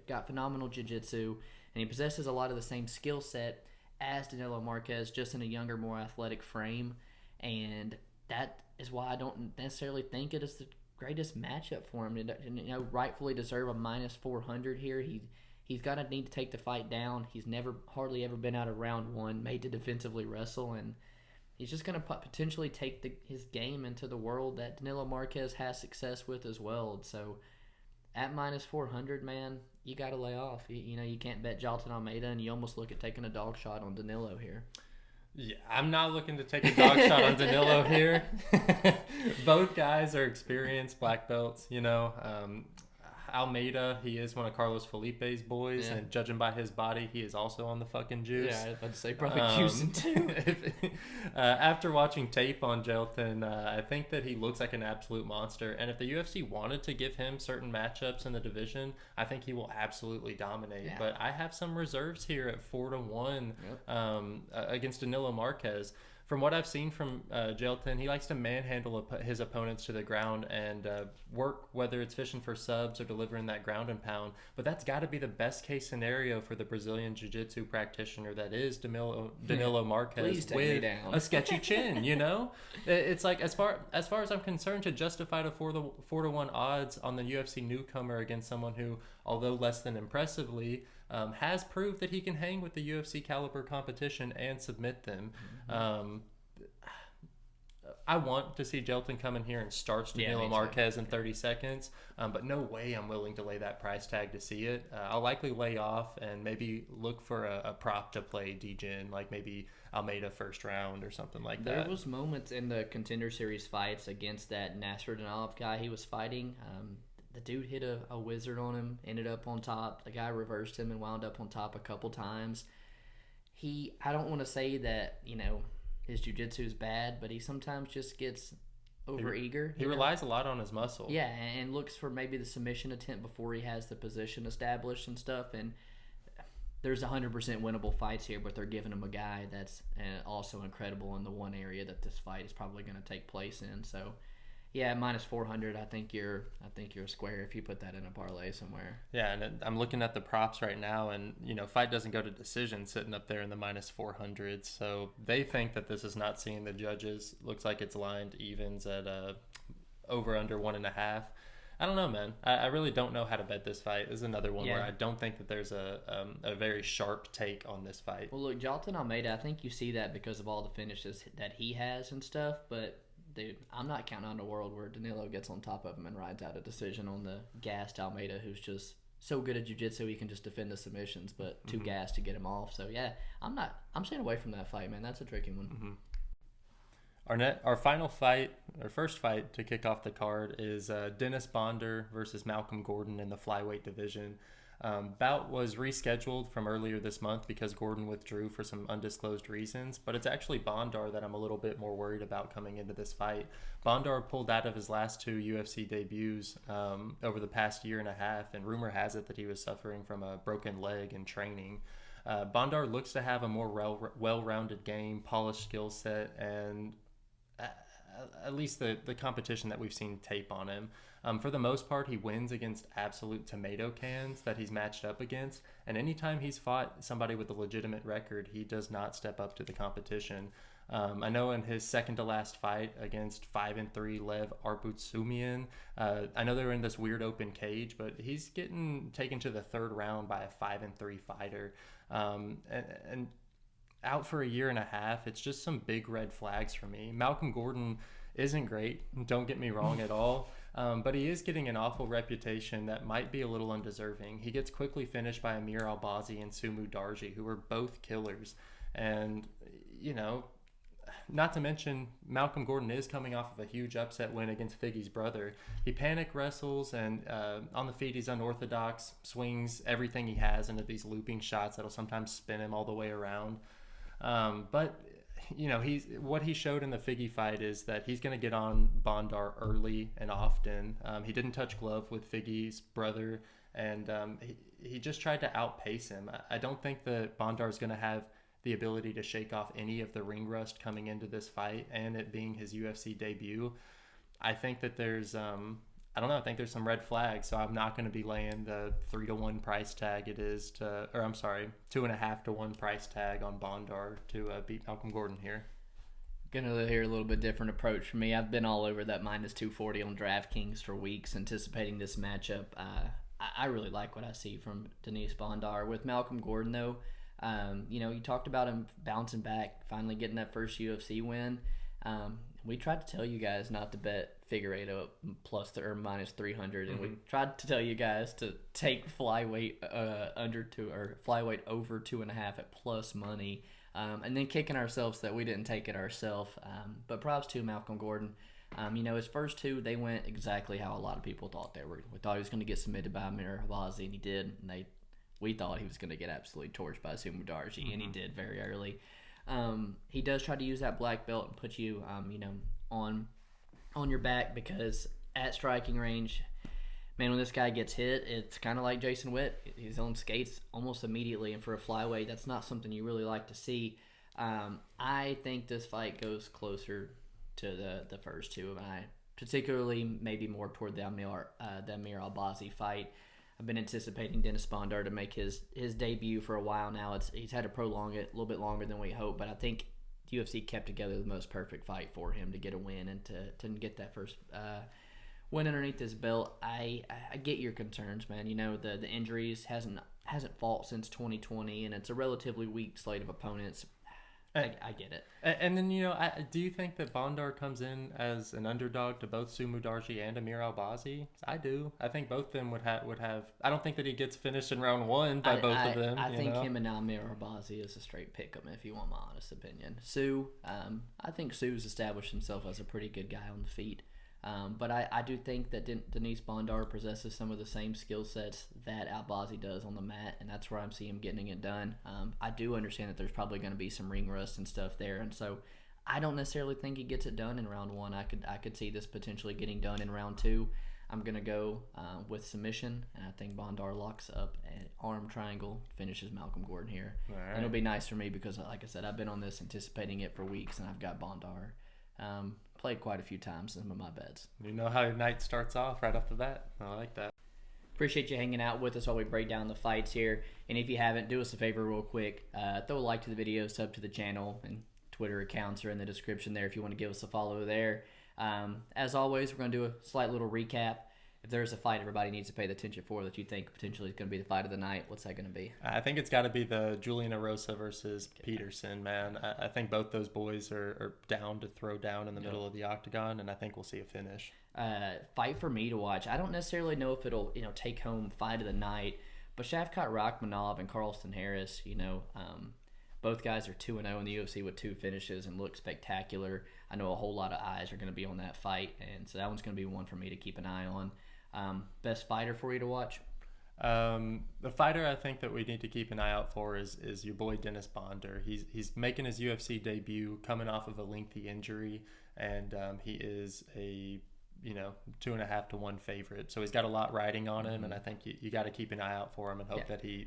got phenomenal jiu-jitsu, and he possesses a lot of the same skill set as Danilo Marques, just in a younger, more athletic frame. And that is why I don't necessarily think it is the greatest matchup for him. And, rightfully deserve a minus 400 here. He's got to need to take the fight down. He's hardly ever been out of round one, made to defensively wrestle, and he's just going to potentially take his game into the world that Danilo Marques has success with as well. So at minus 400, man, you got to lay off. You can't bet Jailton Almeida, and you almost look at taking a dog shot on Danilo here. Yeah, I'm not looking to take a dog shot on Danilo here. Both guys are experienced black belts, Almeida, he is one of Carlos Felipe's boys, and judging by his body, he is also on the fucking juice. Yeah, I was about to say probably juicing too. After watching tape on Jailton, I think that he looks like an absolute monster. And if the UFC wanted to give him certain matchups in the division, I think he will absolutely dominate. Yeah. But I have some reserves here at 4-1 against Danilo Marques. From what I've seen from Jailton, he likes to manhandle his opponents to the ground and work, whether it's fishing for subs or delivering that ground and pound. But that's got to be the best case scenario for the Brazilian Jiu-Jitsu practitioner that is Danilo Marques with a sketchy chin. It's like as far as I'm concerned, to justify the 4-1 odds on the UFC newcomer against someone who, although less than impressively, has proved that he can hang with the UFC caliber competition and submit them. I want to see Jailton come in here and starts Danilo Marques in 30 seconds, but no way I'm willing to lay that price tag to see it. I'll likely lay off and maybe look for a prop to play DGen, like maybe Almeida first round or something like that. There was moments in the Contender Series fights against that Nasrudinov guy he was fighting. The dude hit a wizard on him, ended up on top. The guy reversed him and wound up on top a couple times. I don't want to say that, his jiu-jitsu is bad, but he sometimes just gets overeager. He relies a lot on his muscle. Yeah, and looks for maybe the submission attempt before he has the position established and stuff. And there's 100% winnable fights here, but they're giving him a guy that's also incredible in the one area that this fight is probably going to take place in. So, yeah, minus 400. I think you're a square if you put that in a parlay somewhere. Yeah, and I'm looking at the props right now, and fight doesn't go to decision, sitting up there in the minus 400. So they think that this is not seeing the judges. Looks like it's lined evens at over under 1.5. I don't know, man. I really don't know how to bet this fight. This is another one where I don't think that there's a very sharp take on this fight. Well, look, Jailton Almeida, I think you see that because of all the finishes that he has and stuff, but dude, I'm not counting on a world where Danilo gets on top of him and rides out a decision on the gassed Almeida, who's just so good at jiu-jitsu he can just defend the submissions, but too gassed to get him off. So yeah, I'm staying away from that fight, man. That's a tricky one. Our final fight, our first fight to kick off the card is Dennis Bondar versus Malcolm Gordon in the flyweight division. Bout was rescheduled from earlier this month because Gordon withdrew for some undisclosed reasons, but it's actually Bondar that I'm a little bit more worried about coming into this fight. Bondar pulled out of his last 2 UFC debuts over the past year and a half, and rumor has it that he was suffering from a broken leg in training. Bondar looks to have a more well-rounded game, polished skill set, and at least the competition that we've seen tape on him. For the most part, he wins against absolute tomato cans that he's matched up against. And anytime he's fought somebody with a legitimate record, he does not step up to the competition. I know in his second to last fight against 5-3 Lev Arputsumian, I know they were in this weird open cage, but he's getting taken to the third round by a 5-3 fighter. And out for a year and a half, it's just some big red flags for me. Malcolm Gordon isn't great, don't get me wrong at all, but he is getting an awful reputation that might be a little undeserving. He gets quickly finished by Amir Albazi and Sumu Darji, who are both killers. And, not to mention, Malcolm Gordon is coming off of a huge upset win against Figgy's brother. He panic wrestles, and on the feet he's unorthodox, swings everything he has into these looping shots that'll sometimes spin him all the way around. But what he showed in the Figgy fight is that he's going to get on Bondar early and often. He didn't touch glove with Figgy's brother, and he just tried to outpace him. I don't think that Bondar is going to have the ability to shake off any of the ring rust coming into this fight, and it being his UFC debut, I think that there's I don't know. I think there's some red flags, so I'm not going to be laying the 3-to-1 price tag it is to, or I'm sorry, 2.5-to-1 price tag on Bondar to beat Malcolm Gordon here. Gonna hear a little bit different approach from me. I've been all over that minus 240 on DraftKings for weeks, anticipating this matchup. I really like what I see from Denise Bondar. With Malcolm Gordon, though, you talked about him bouncing back, finally getting that first UFC win. We tried to tell you guys not to bet Figueiredo plus or minus 300, and we tried to tell you guys to take flyweight flyweight over 2.5 at plus money, and then kicking ourselves that we didn't take it ourselves. But props to Malcolm Gordon. His first two, they went exactly how a lot of people thought they were. We thought he was going to get submitted by Amir Habazi, and he did. And we thought he was going to get absolutely torched by Sumu Darji, and he did very early. He does try to use that black belt and put you, on your back, because at striking range, man, when this guy gets hit, it's kind of like Jason Witt. He's on skates almost immediately, and for a flyweight, that's not something you really like to see. I think this fight goes closer to the first two, and I particularly maybe more toward the Amir Albazi fight. I've been anticipating Dennis Bondar to make his debut for a while now. He's had to prolong it a little bit longer than we hoped, but I think the UFC kept together the most perfect fight for him to get a win and to get that first win underneath his belt. I get your concerns, man. The injuries hasn't fought since 2020, and it's a relatively weak slate of opponents. I get it. And then, do you think that Bondar comes in as an underdog to both Sumu Darji and Amir Albazi? I do. I think both of them would have. I don't think that he gets finished in round one by both of them. I think him and Amir Albazi is a straight pick 'em, if you want my honest opinion. Sue, I think Sue's established himself as a pretty good guy on the feet. But I do think that Denise Bondar possesses some of the same skill sets that Albazi does on the mat, and that's where I'm seeing him getting it done. I do understand that there's probably going to be some ring rust and stuff there, and so I don't necessarily think he gets it done in round one. I could see this potentially getting done in round two. I'm going to go with submission, and I think Bondar locks up an arm triangle, finishes Malcolm Gordon here. All right. And it'll be nice for me because, like I said, I've been on this anticipating it for weeks, and I've got Bondar. Played quite a few times in some of my bets. You know how your night starts off right off the bat. I like that. Appreciate you hanging out with us while we break down the fights here. And if you haven't, do us a favor real quick. Throw a like to the video, sub to the channel, and Twitter accounts are in the description there if you want to give us a follow there. As always, we're going to do a slight little recap. If there's a fight everybody needs to pay attention for that you think potentially is going to be the fight of the night, what's that going to be? I think it's got to be the Julian Erosa versus Peterson, man. I think both those boys are down to throw down in the middle of the octagon, and I think we'll see a finish. Fight for me to watch. I don't necessarily know if it'll take home fight of the night, but Shavkat Rakhmonov and Carlston Harris, both guys are 2-0 in the UFC with 2 finishes and look spectacular. I know a whole lot of eyes are going to be on that fight, and so that one's going to be one for me to keep an eye on. Best fighter for you to watch? The fighter I think that we need to keep an eye out for is your boy Dennis Bondar. He's making his UFC debut coming off of a lengthy injury, and he is a 2.5-to-1 favorite. So he's got a lot riding on him, and I think you got to keep an eye out for him and hope that he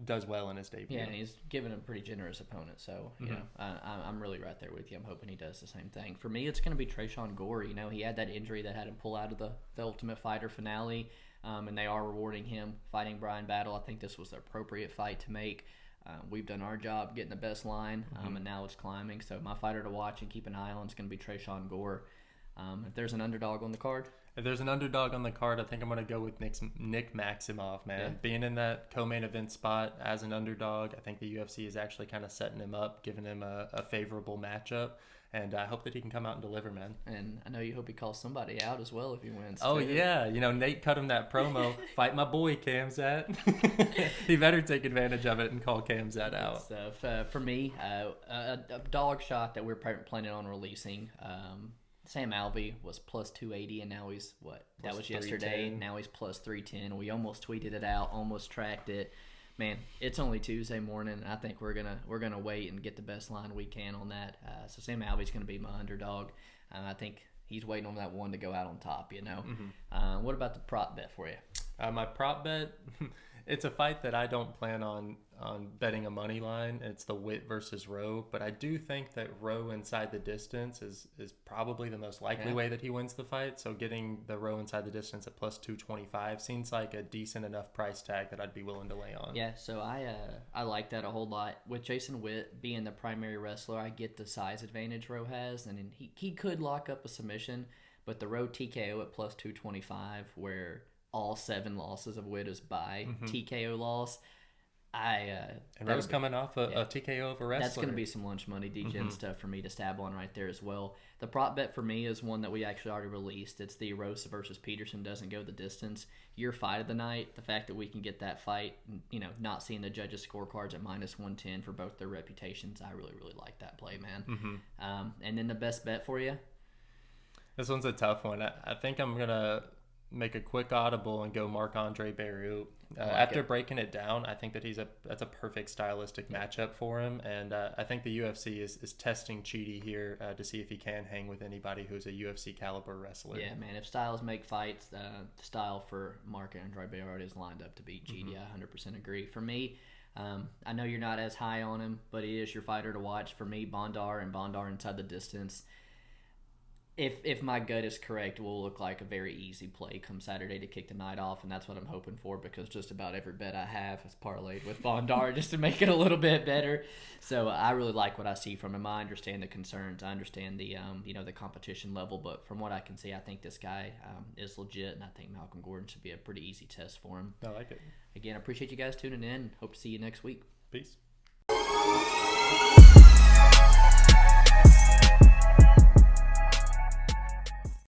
does well in his debut. Yeah, and he's given a pretty generous opponent, so I'm really right there with you. I'm hoping he does the same thing. For me, it's going to be Tresean Gore. He had that injury that had him pull out of the Ultimate Fighter finale, and they are rewarding him fighting Bryan Battle. I think this was the appropriate fight to make. We've done our job getting the best line, and now it's climbing. So my fighter to watch and keep an eye on is going to be Tresean Gore. If there's an underdog on the card? If there's an underdog on the card, I think I'm going to go with Nick Maximov, man. Yeah. Being in that co-main event spot as an underdog, I think the UFC is actually kind of setting him up, giving him a favorable matchup, and I hope that he can come out and deliver, man. And I know you hope he calls somebody out as well if he wins. Oh, too. Yeah. Nate cut him that promo, fight my boy Kamzat. He better take advantage of it and call Kamzat out. Stuff. For me, a dog shot that we're planning on releasing, Sam Alvey was plus 280, and now he's that was yesterday. Now he's plus 310. We almost tweeted it out, almost tracked it. Man, it's only Tuesday morning, and I think we're gonna wait and get the best line we can on that. So Sam Alvey's gonna be my underdog. I think he's waiting on that one to go out on top. What about the prop bet for you? My prop bet, it's a fight that I don't plan on betting a money line. It's the Witt versus Rowe, but I do think that Rowe inside the distance is probably the most likely way that he wins the fight. So getting the Rowe inside the distance at plus 225 seems like a decent enough price tag that I'd be willing to lay on. Yeah, so I like that a whole lot. With Jason Witt being the primary wrestler, I get the size advantage Rowe has, and he could lock up a submission, but the Rowe TKO at plus 225, where all 7 losses of Witt is by TKO loss. And Rowe's coming off a TKO of a wrestler. That's going to be some lunch money, DGen stuff for me to stab on right there as well. The prop bet for me is one that we actually already released. It's the Erosa versus Peterson doesn't go the distance. Your fight of the night, the fact that we can get that fight, not seeing the judges' scorecards at minus 110 for both their reputations, I really, really like that play, man. And then the best bet for you? This one's a tough one. I think I'm going to make a quick audible and go Marc-Andre Barriault. After breaking it down, I think that that's a perfect stylistic matchup for him, and I think the UFC is testing Chidi here to see if he can hang with anybody who's a UFC caliber wrestler. Yeah, man. If styles make fights, the style for Marc-Andre Barriault is lined up to beat Chidi. I 100% agree. For me, I know you're not as high on him, but he is your fighter to watch. For me, Bondar inside the distance. If my gut is correct, will look like a very easy play come Saturday to kick the night off, and that's what I'm hoping for, because just about every bet I have is parlayed with Bondar just to make it a little bit better. So I really like what I see from him. I understand the concerns. I understand the the competition level, but from what I can see, I think this guy is legit, and I think Malcolm Gordon should be a pretty easy test for him. I like it. Again, I appreciate you guys tuning in. Hope to see you next week. Peace.